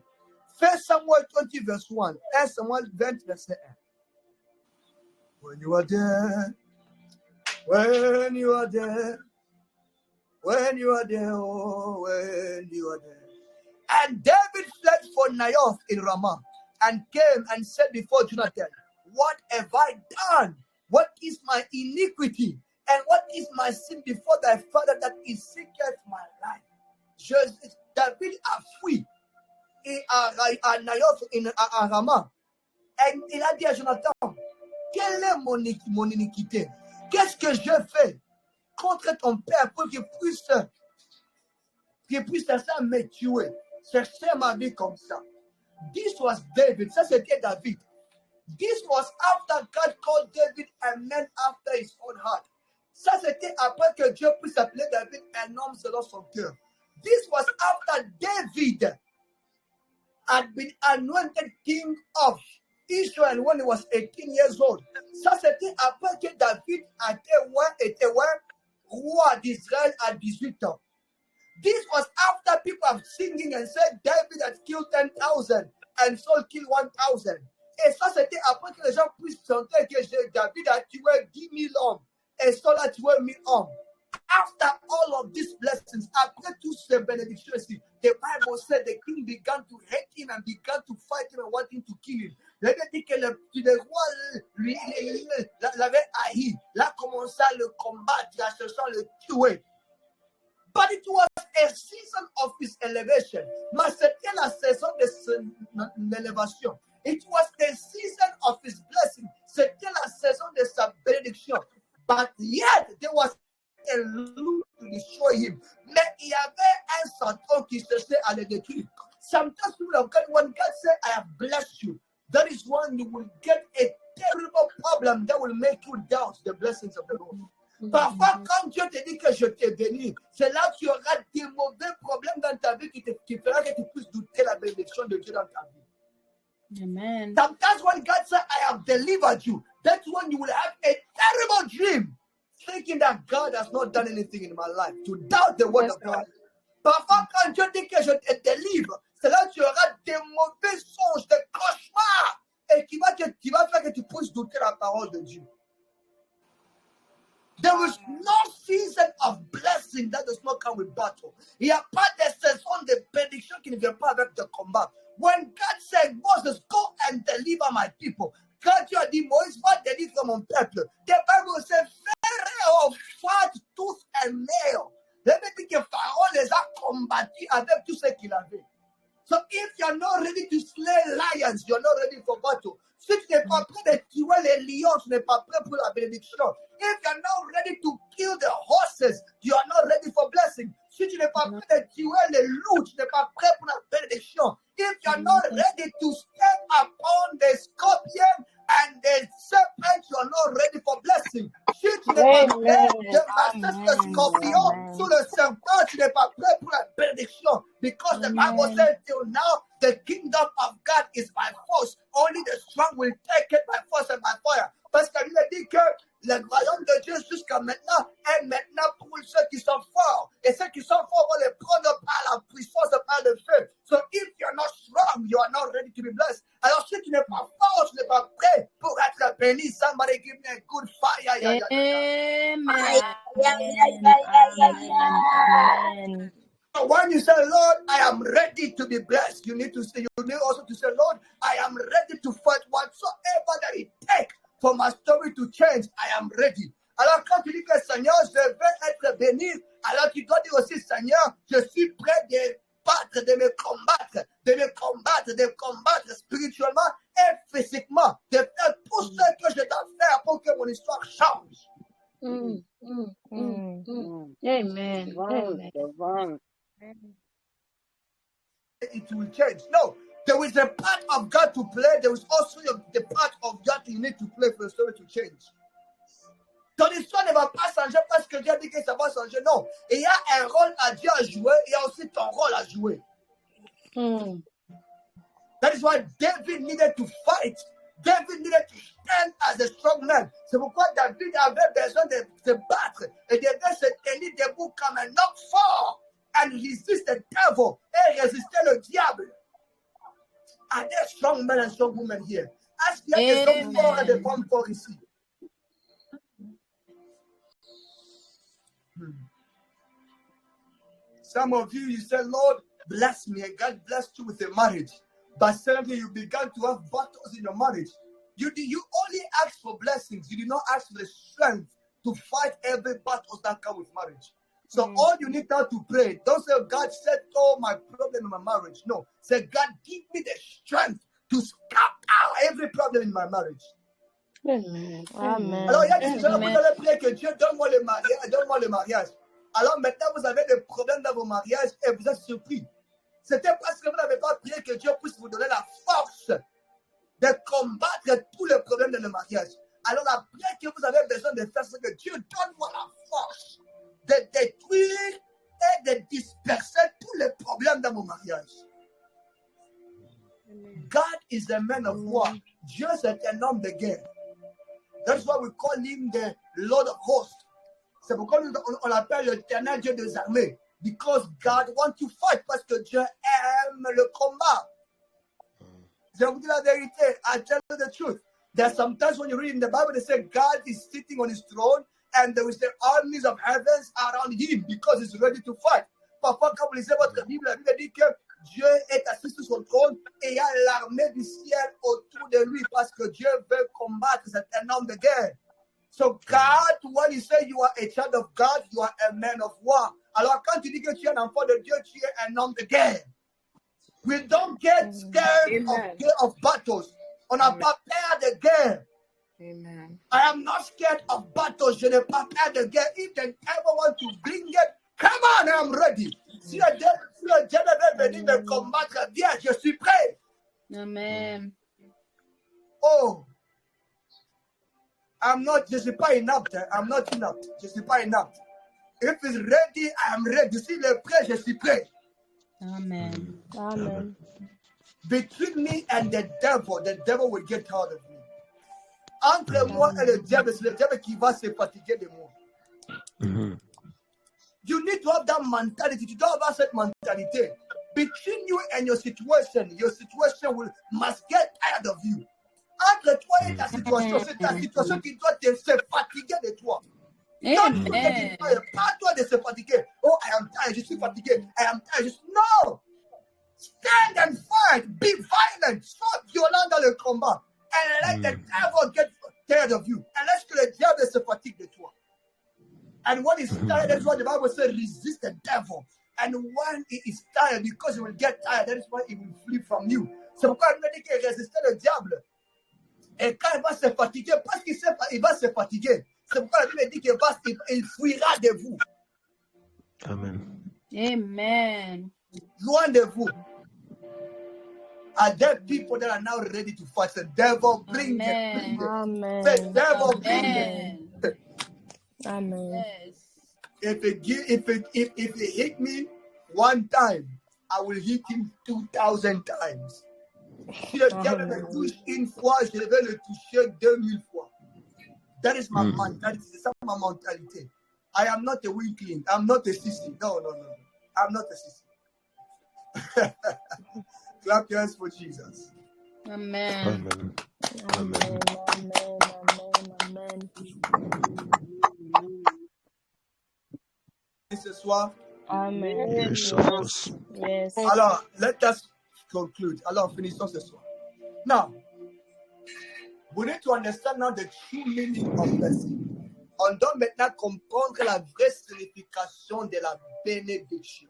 1 Samuel 20 verse 1, 1 Samuel 20 verset 1. When you are there, when you are there, when you are there, oh, when you are there. And David fled for Naioth in Ramah and came and said before Jonathan, what have I done? What is my iniquity? And what is my sin before thy father that he seeketh my life? David a fui à Naioth à Ramah. Et il a dit à Jonathan, quelle est mon iniquité? Qu'est-ce que je fais contre ton père pour qu'il puisse me tuer? Chercher ma vie comme ça. This was David. Ça, c'était David. This was after God called David a man after his own heart. Ça, c'était après que Dieu puisse appeler David un homme selon son cœur. This was after David had been anointed king of Israel when he was 18 years old. Ça, c'était après que David était roi d'Israël à 18 ans. This was after people have singing and said David had killed 10,000 and Saul killed 1,000. Et ça, c'était après que les gens puissent chanter que David a tué 10 000 hommes et Saul a tué 1,000 hommes. After all of these blessings, après toutes ces bénédictions ici, the Bible said the king began to hate him and began to fight him and wanting to kill him. La Bible dit que le roi l'avait haï. Il a commencé à le combattre, à chercher à le tuer. But it was a season of his elevation. Mais c'était la saison de son élévation. It was a season of his blessing. C'était la saison de sa bénédiction. But yet, there was a look to destroy him. Mais il y avait un Satan qui cherchait à le détruire. Sometimes people of God, when God says, I have blessed you, that is when you will get a terrible problem that will make you doubt the blessings of the Lord. Parfois, quand Dieu te dit que je t'ai béni, c'est là que tu auras des mauvais problèmes dans ta vie qui fera que tu puisses douter la bénédiction de Dieu dans ta vie.
Amen.
Sometimes when God says, I have delivered you, that's when you will have a terrible dream, thinking that God has not done anything in my life, to doubt the word of God. Parfois, quand Dieu dit que je te délivre, c'est là que tu auras des mauvais songes, des cauchemars, et qui va faire que tu puisses douter la parole de Dieu. There is no season of blessing that does not come with battle. Il n'y a pas de saison de bénédiction qui ne vient pas avec de combat. When God said, Moses, go and deliver my people. Quand Dieu a dit, Moïse, va délivrer mon peuple. The Bible says, Pharaoh fought tooth and nail. La Bible dit que Pharaon les a combattus avec tout ce qu'il avait. So if you are not ready to slay lions, you are not ready for battle. Si tu n'es pas prêt de tuer les lions, tu n'es pas prêt pour la bénédiction. If you are not ready to kill the horses, you are not ready for blessing. Si tu n'es pas prêt de tuer les loups, tu n'es pas prêt pour la bénédiction. If you are not ready to step upon the scorpion and the serpent, you are not ready for blessing. Si tu n'es pas prêt de masser le scorpion sous le serpent, tu n'es pas prêt pour la bénédiction. Because the Bible says till now, the kingdom of God is by force. Only the strong will take it by force and by fire. Parce que il a dit que le royaume de Dieu jusqu'à maintenant est maintenant pour ceux qui sont forts. Et ceux qui sont forts vont les prendre par la puissance, par le feu. So if you are not strong, you are not ready to be blessed. Alors si tu n'es pas fort, tu n'es pas prêt pour être béni. Somebody give me a good fire.
Amen.
So when you say, Lord, I am ready to be blessed, you need also to say, Lord, I am ready to fight whatsoever that it takes for my story to change. I am ready. Alors quand tu dis que Seigneur, je vais être béni, alors tu dois dire aussi, Seigneur, je suis prêt de battre, de me combattre spirituellement et physiquement, de faire tout ce que je dois faire pour que mon histoire change.
Amen.
Amen.
It will change. No, there is a part of God to play. There is also the part of God you need to play for the story to change. Ton histoire ne va pas changer parce que Dieu dit que ça va changer. Non. Il y a un rôle à Dieu à jouer, il y a aussi ton rôle à jouer. That is why David needed to fight. David needed to stand as a strong man. C'est pourquoi David avait besoin de se battre et devait se tenir debout comme un homme fort and resist the devil et résister le diable. Are there strong men and strong women here? Est-ce qu'il y a des hommes forts et des femmes forts ici? Some of you say, Lord, bless me, and God blessed you with a marriage. But suddenly you began to have battles in your marriage. You only ask for blessings. You did not ask for the strength to fight every battle that comes with marriage. So all you need now to pray, don't say, God settle my problem in my marriage. No, say, God, give me the strength to scatter every problem in my marriage.
Amen.
Amen.
Alors, il y a des gens, vous allez prier que Dieu donne-moi le mariage. Alors maintenant, vous avez des problèmes dans vos mariages et vous êtes surpris. C'était parce que vous n'avez pas prié que Dieu puisse vous donner la force de combattre tous les problèmes dans le mariage. Alors la prière que vous avez besoin de faire, c'est que Dieu donne-moi la force de détruire et de disperser tous les problèmes dans mon mariage. God is a man of war. Dieu c'est un homme de guerre. That's why we call him the Lord of hosts. C'est pourquoi on l'appelle l'éternel Dieu des armées. Because God wants to fight. Parce que Dieu aime le combat. Je vous dis la vérité. I tell you the truth. There's sometimes when you read in the Bible, they say God is sitting on his throne and there is the armies of heavens around him because he's ready to fight. Parfois, quand vous lisez votre Bible, la Bible dit que Dieu est assis sur son trône et il y a l'armée du ciel autour de lui parce que Dieu veut combattre. C'est un homme de guerre. So God, when you say you are a child of God, you are a man of war. Alors quand tu dis que tu es un enfant de Dieu, tu es un homme de guerre. We don't get scared of battles. On n'a pas peur de guerre.
Amen.
I am not scared of battles. Je n'ai pas peur de guerre. If they ever want to bring it, come on, I am ready. Si le diable veut venir me combattre, viens, je suis prêt.
Amen.
Oh. Je ne suis pas inapt. I'm not inapt. Je ne suis pas inapt. If it's ready, I am ready. S'il est prêt, je suis prêt.
Amen.
Amen.
Between me and the devil will get tired of me. Entre moi et le diable, c'est le diable qui va se fatiguer de moi. You need to have that mentality. Tu dois avoir cette mentalité. Between you and your situation must get tired of you. Entre toi et ta situation, c'est ta situation qui doit se fatiguer de toi.
Amen.
Pas toi de se fatiguer. Oh, I am tired, je suis fatigué. I am tired. No! Stand and fight. Be violent. Sois violent dans le combat. And let the devil get tired of you. And laisse que le diable se fatigue de toi. And when he's tired, that's why the Bible says resist the devil. And when he is tired, because he will get tired, that is why he will flee from you. C'est pourquoi il me dit qu'il résistait le diable. Et quand il va se fatiguer, parce qu'il va se fatiguer, c'est pourquoi la Bible dit qu'il fuira de vous.
Amen.
Amen.
Loin de vous. Are there people that are now ready to fight? The devil bring it.
Amen.
The devil bring it.
Amen.
Yes.
If he hit me one time, I will hit him 2,000 times. Si le diable me touche une fois, je vais le toucher 2000 fois. That is my mentality. C'est ça ma mentalité. I am not a weakling. I'm not a sissy. No. I'm not a sissy. Clap your hands for Jesus.
Amen.
Amen.
Amen. Amen.
Ce soir.
Amen.
Yes, of course.
Yes.
Alors, let us conclude. Alors, finissons ce soir. Now, we need to understand now the true meaning of blessing. On doit maintenant comprendre la vraie signification de la bénédiction.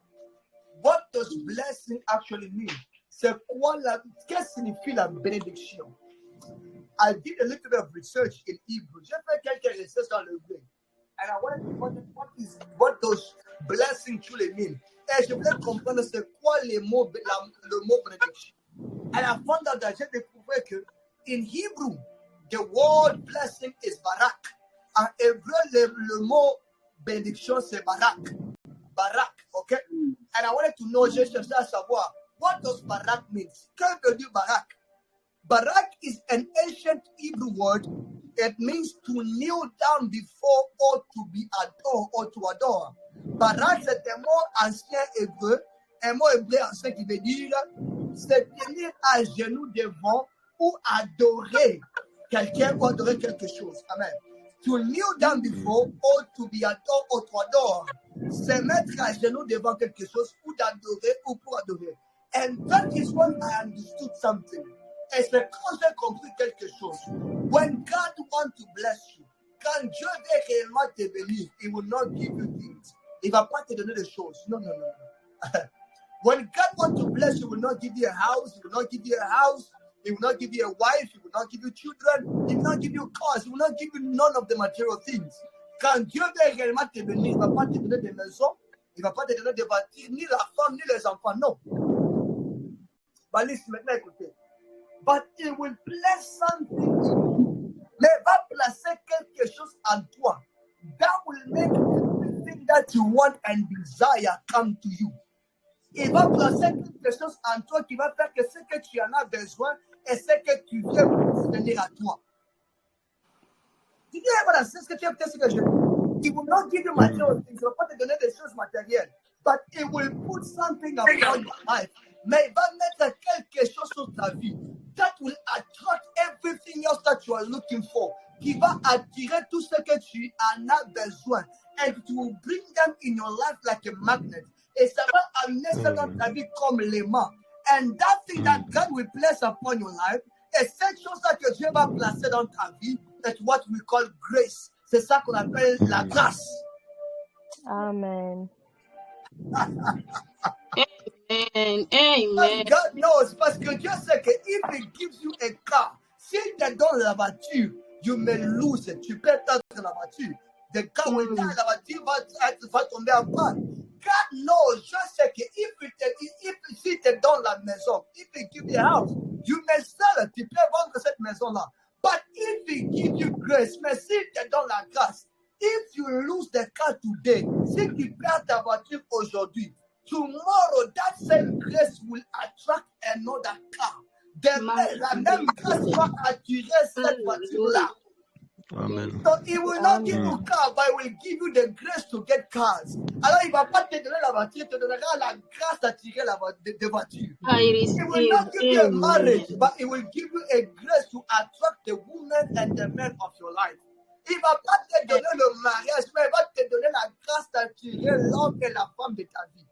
What does blessing actually mean? Qu'est-ce que signifie la bénédiction? I did a little bit of research in Hebrew. J'ai fait quelques recherches dans le grec. And I wanted to find what does blessing truly mean? Et je voulais comprendre c'est quoi le mot bénédiction. And I found out that j'ai découvert que in Hebrew, the word blessing is barak. En hébreu, le mot bénédiction, c'est Barak. Barak, ok? And I wanted to know, je cherchais à savoir, what does Barak mean? Que veut dire Barak? Barak is an ancient Hebrew word. It means to kneel down before or to be adored or to adore. Barak, c'est un mot ancien hébreu, un mot hébreu ancien qui veut dire se tenir à genoux devant ou adorer quelqu'un ou adorer quelque chose. Amen. To kneel down before or to be adored or to adore. Se mettre à genoux devant quelque chose ou d'adorer ou pour adorer. And that is when I understood something. Et c'est quand j'ai compris quelque chose. When God wants to bless you, quand Dieu veut réellement te bénir, He will not give you things. Il ne va pas te donner des choses. Non, non, non. When God wants to bless you, He will not give you a house. He will not give you a house. He will not give you a wife. He will not give you children. He will not give you cars. He will not give you none of the material things. Quand Dieu veut réellement te bénir, il ne va pas te donner des maisons. Il ne va pas te donner des voitures, ni la femme, ni les enfants. Non. Bah, listen, maintenant, écoutez. But it will place something. Mais va placer quelque chose en toi. That will make everything that you want and desire come to you. Il va placer quelque chose en toi qui va faire que ce que tu en as besoin et ce que tu veux pour venir à toi. Tu dis, voilà, c'est ce que tu as peut-être ce que je dis. It will not give you material things. Il ne va pas te donner des choses matérielles. But it will put something upon your life. Mais il va mettre quelque chose sur ta vie. That will attract everything else that you are looking for. Qui va attirer tout ce que tu en as besoin. And it will bring them in your life like a magnet. Et ça va amener ça dans ta vie comme l'aimant. And that thing that God will place upon your life, et cette chose-là que Dieu va placer dans ta vie, c'est what we call grace. C'est ça qu'on appelle la grâce.
Amen.
Amen. Amen.
God knows, parce que Dieu sait que if He gives you a car, s'il te donne la voiture, you may lose it. Tu peux perdre la voiture. The car will die, la voiture va tomber en panne. God knows, je sais que s'il te donne la maison, if He gives you a house, you may sell it. Tu peux vendre cette maison-là. But if He gives you grace, mais s'il te donne la grâce, if you lose the car today, si tu perds ta voiture aujourd'hui, tomorrow that same grace will attract another car. La même grâce va attirer cette voiture-là.
Amen.
So He will not give you car, but He will give you the grace to get cars. Alors il ne va pas te donner la voiture, il te donnera la grâce d'attirer des voitures. He will not give you a marriage, but He will give you a grace to attract the woman and the man of your life. Il ne va pas te donner le mariage, mais il va te donner la grâce d'attirer l'homme et la femme de ta vie.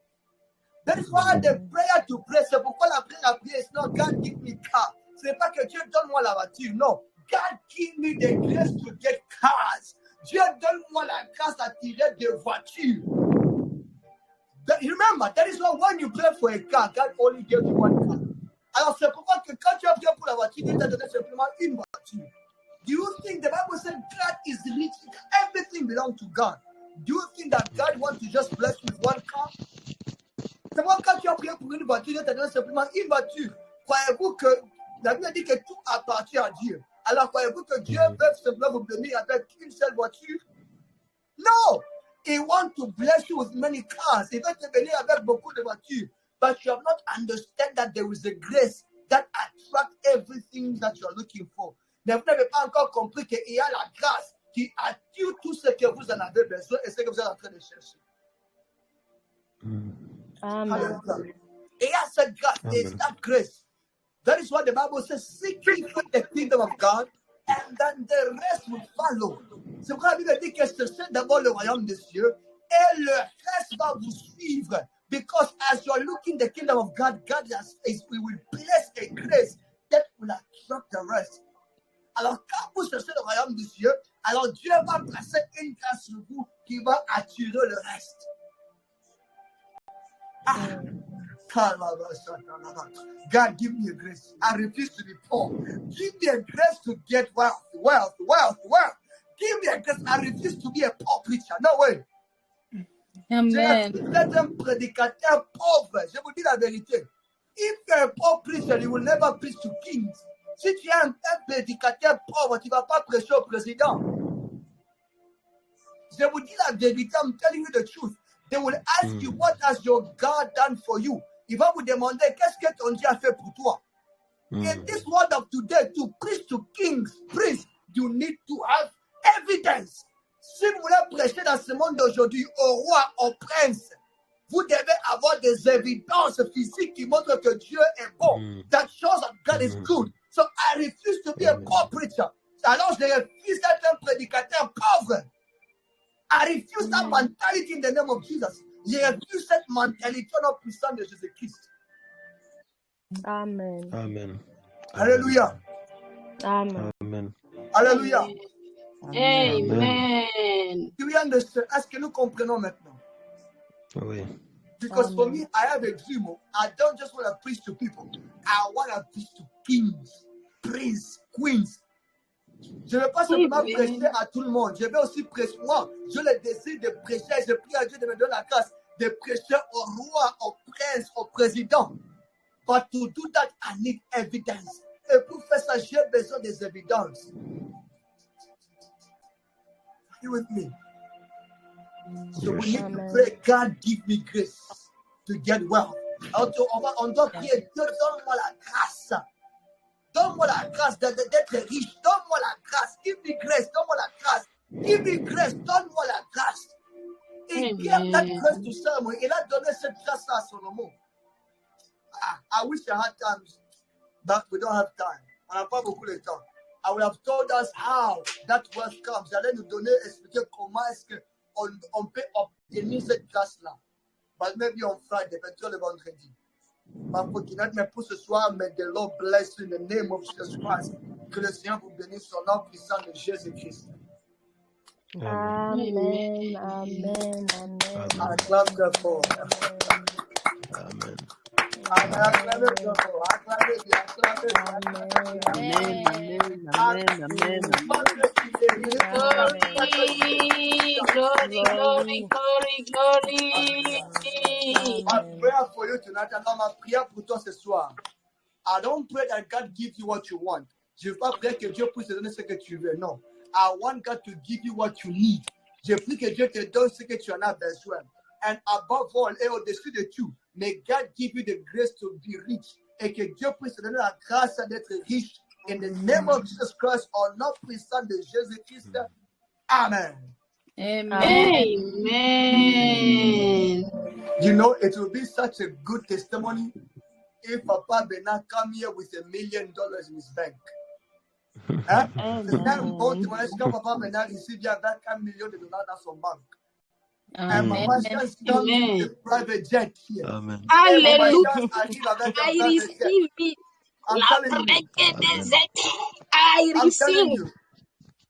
That is why the prayer to pray, c'est pourquoi la prière à prier, c'est non, God give me car. Ce n'est pas que Dieu donne-moi la voiture, non. God give me the grace to get cars. Dieu donne-moi la grâce d'attirer des voitures. Remember, that is why when you pray for a car, God only gives you one car. Alors c'est pourquoi que quand tu as prié pour la voiture, Dieu t'a donné simplement une voiture. Do you think the Bible said God is rich? Everything belongs to God. Do you think that God wants to just bless you with one car? C'est pourquoi quand tu as prié pour une voiture, Dieu t'a donné simplement une voiture. Croyez-vous que la Bible dit que tout appartient à Dieu? Alors croyez-vous que Dieu peut simplement vous bénir avec une seule voiture? No! He wants to bless you with many cars. Il veut te bénir avec beaucoup de voitures. But you have not understood that there is a grace that attracts everything that you are looking for. Mais vous n'avez pas encore compris qu'il y a la grâce qui attire tout ce que vous en avez besoin et ce que vous êtes en train de chercher.
Amen.
Il y a cette grâce, it's that grace. That is what the Bible says, seek ye first the kingdom of God, and then the rest will follow. C'est pourquoi la Bible dit que cherchez d'abord le royaume des cieux, et le reste va vous suivre. Because as you are looking the kingdom of God, we will place a grace that will attract the rest. Alors quand vous cherchez le royaume des cieux, alors Dieu va placer une grâce sur vous qui va attirer le reste. God, give me a grace. I refuse to be poor. Give me a grace to get wealth. Give me a grace. I refuse to be a poor preacher. No way.
Amen.
Vous êtes un prédicateur pauvre. Je vous dis la vérité. If you're a poor preacher, you will never preach to kings. Si tu es un prédicateur pauvre, tu ne vas pas prêcher au président. Je vous dis la vérité, I'm telling you the truth. They will ask you, what has your God done for you? Il va vous demander, qu'est-ce que ton Dieu a fait pour toi? In this world of today, to preach to kings, priests, you need to have evidence. Si vous voulez prêcher dans ce monde d'aujourd'hui au roi, au prince, vous devez avoir des évidences physiques qui montrent que Dieu est bon. That shows that God is good. So I refuse to be a poor preacher. Alors je refuse d'être un prédicateur pauvre. I refuse that mentality in the name of Jesus. Je refuse cette mentalité au nom puissant de Jésus-Christ.
Amen.
Amen.
Alléluia.
Amen.
Amen.
Alléluia.
Amen.
Do we understand? Est-ce que nous comprenons maintenant?
Oui.
Because for me, I have a dream. I don't just want to preach to people. I want to preach to kings, princes, queens. Je ne veux pas seulement prêcher à tout le monde. Je veux aussi prêcher. Moi, je le désir de prêcher. Je prie à Dieu de me donner la grâce de prêcher au roi, au prince, au président. But to do that, I need evidence. Et pour faire ça, j'ai besoin des évidences. Are you with me? So we need to pray, God, give me grace to get wealth. On doit prier, Dieu, donne-moi la grâce. Donne-moi la grâce d'être riche. Donne-moi la grâce. Give me grace. Donne-moi la grâce. Give me grace. Donne-moi la grâce. Il gave that grace to Solomon. Il a donné cette grâce à Solomon. I wish I had time, but we don't have time. On n'a pas beaucoup de temps. I would have told us how that wealth comes. J'allais nous donner, expliquer comment est-ce qu'on peut obtenir cette grâce-là. But maybe on Friday, peut-être le vendredi. But for tonight, mais pour ce soir, may the Lord bless you in the name of Jesus Christ. Que le Seigneur vous bénisse au nom puissant de Jésus-Christ.
Amen. Amen. Amen.
Acclame the Lord.
Amen.
Acclame the Lord. Acclame it. Acclame it.
Amen. Amen. Amen.
My prayer for you tonight, and my prayer pour toi ce soir. I don't pray that God gives you what you want. Je ne veux pas prier que Dieu puisse te donner ce que tu veux. Non. I want God to give you what you need. Je prie que Dieu te donne ce que tu en as besoin. And above all, et au-dessus de tout, may God give you the grace to be rich. Et que Dieu puisse te donner la grâce d'être riche. In the name of Jesus Christ, au nom puissant de Jésus-Christ. Amen.
Amen.
You know, it will be such a good testimony if Papa Bernard come here with $1 million in his bank. Hein? C'est un bon témoignage quand Papa Bernard ici vient avec $1 million dans son banque. And Mama Chance comes with a private jet here.
Amen.
And Mama
Hallelujah.
Chance arrive avec un
I
private jet.
receive it.
I'm
La
telling you.
I
I'm telling
receive.
you. We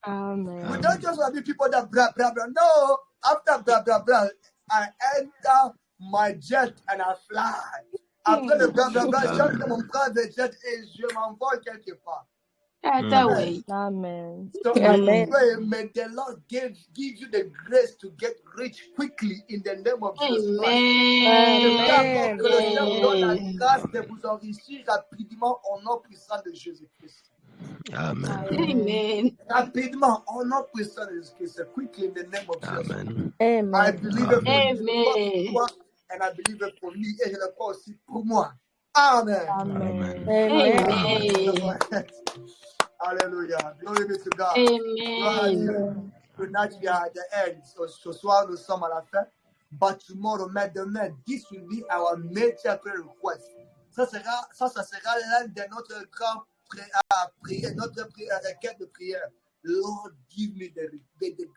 Amen.
don't just want to be people that blah, blah, blah. No. After blah, blah, blah, I enter my jet and I fly. Après le blah, blah, blah, j'entre dans mon private jet et je m'envole quelque part.
Away.
Amen.
So I pray, may the Lord give you the grace to get rich quickly in the name of Jesus Christ. Je prie encore que le Seigneur vous donne la grâce de vous enrichir rapidement au nom puissant de Jésus-Christ.
Amen.
Amen.
Rapidement au nom puissant de Jésus-Christ. Quickly in the name of Jesus.
Amen.
I
Amen.
believe it for you. Je crois pour toi, and I believe it for me. Et je le crois aussi pour moi. Amen.
Amen.
Amen.
Hallelujah. Glory be to God. Gloire à Dieu.
Amen.
Tonight we are at the end. So, ce soir, nous sommes à la fin. But tomorrow, mais demain, this will be our major prayer request. Ça sera l'un de notre grand prière, notre requête de prière. Lord, give me the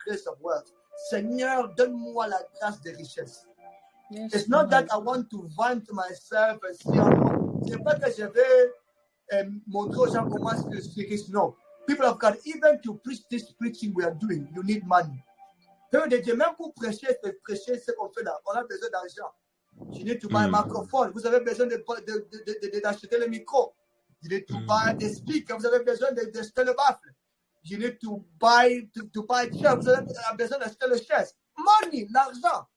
grace of wealth. Seigneur, donne-moi la grâce de richesse. It's not that I want to vaunt myself and say, c'est pas que je vais montrer aux gens comment est-ce que je suis riche. No. People of God, even to preach this preaching we are doing, you need money. Même pour prêcher ce qu'on fait là, on a besoin d'argent. You need to buy a microphone. Vous avez besoin d'acheter le micro. You need to buy the speaker. Vous avez besoin d'acheter le baffle. You need to buy chair. Vous avez besoin d'acheter le chaise. Money, l'argent.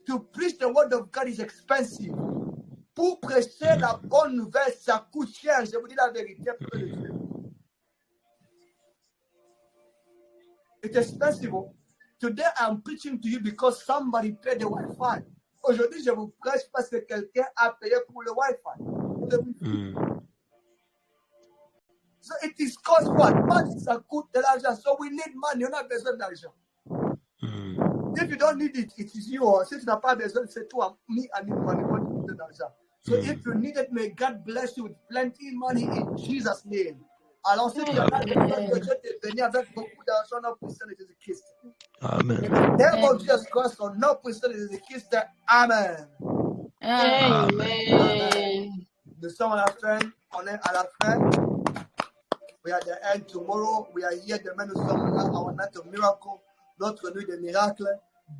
To preach the word of God is expensive. Pour prêcher la bonne nouvelle, ça coûte cher. Je vous dis la vérité. It's expensive. Today, I'm preaching to you because somebody paid the Wi-Fi. Aujourd'hui, je vous prêche parce que quelqu'un a payé pour le Wi-Fi. So it is cost what? Money, ça coûte de l'argent. So we need money. On a besoin d'argent. If you don't need it, it is you. Si tu n'as pas besoin, c'est toi. Me, I need money. What do you need d'argent? So if you need it, may God bless you with plenty of money in Jesus' name. Alors, si tu as besoin que Dieu te bénisse avec beaucoup d'argent, non puissant de Jésus-Christ.
Amen.
In the name of Jesus Christ, on non puissant de Jésus-Christ. Amen.
Amen.
Nous sommes à la fin. On est à la fin. We are at the end tomorrow. We are here. Demain, nous sommes là. Our night of miracle. Notre nuit de miracle.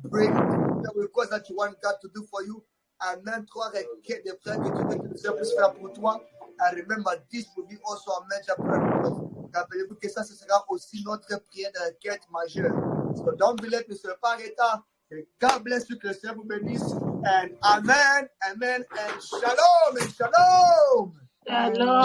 Bring the request that you want God to do for you. Amen. Trois requêtes de prière que tu veux que le Seigneur puisse faire pour toi. And remember, this will be also a major prayer. Rappelez-vous que ça, ce sera aussi notre prière de requête majeure. So don't be late, ne soyez pas en retard. God bless you, que le Seigneur vous bénisse. And amen, amen, and shalom, and shalom.
Shalom.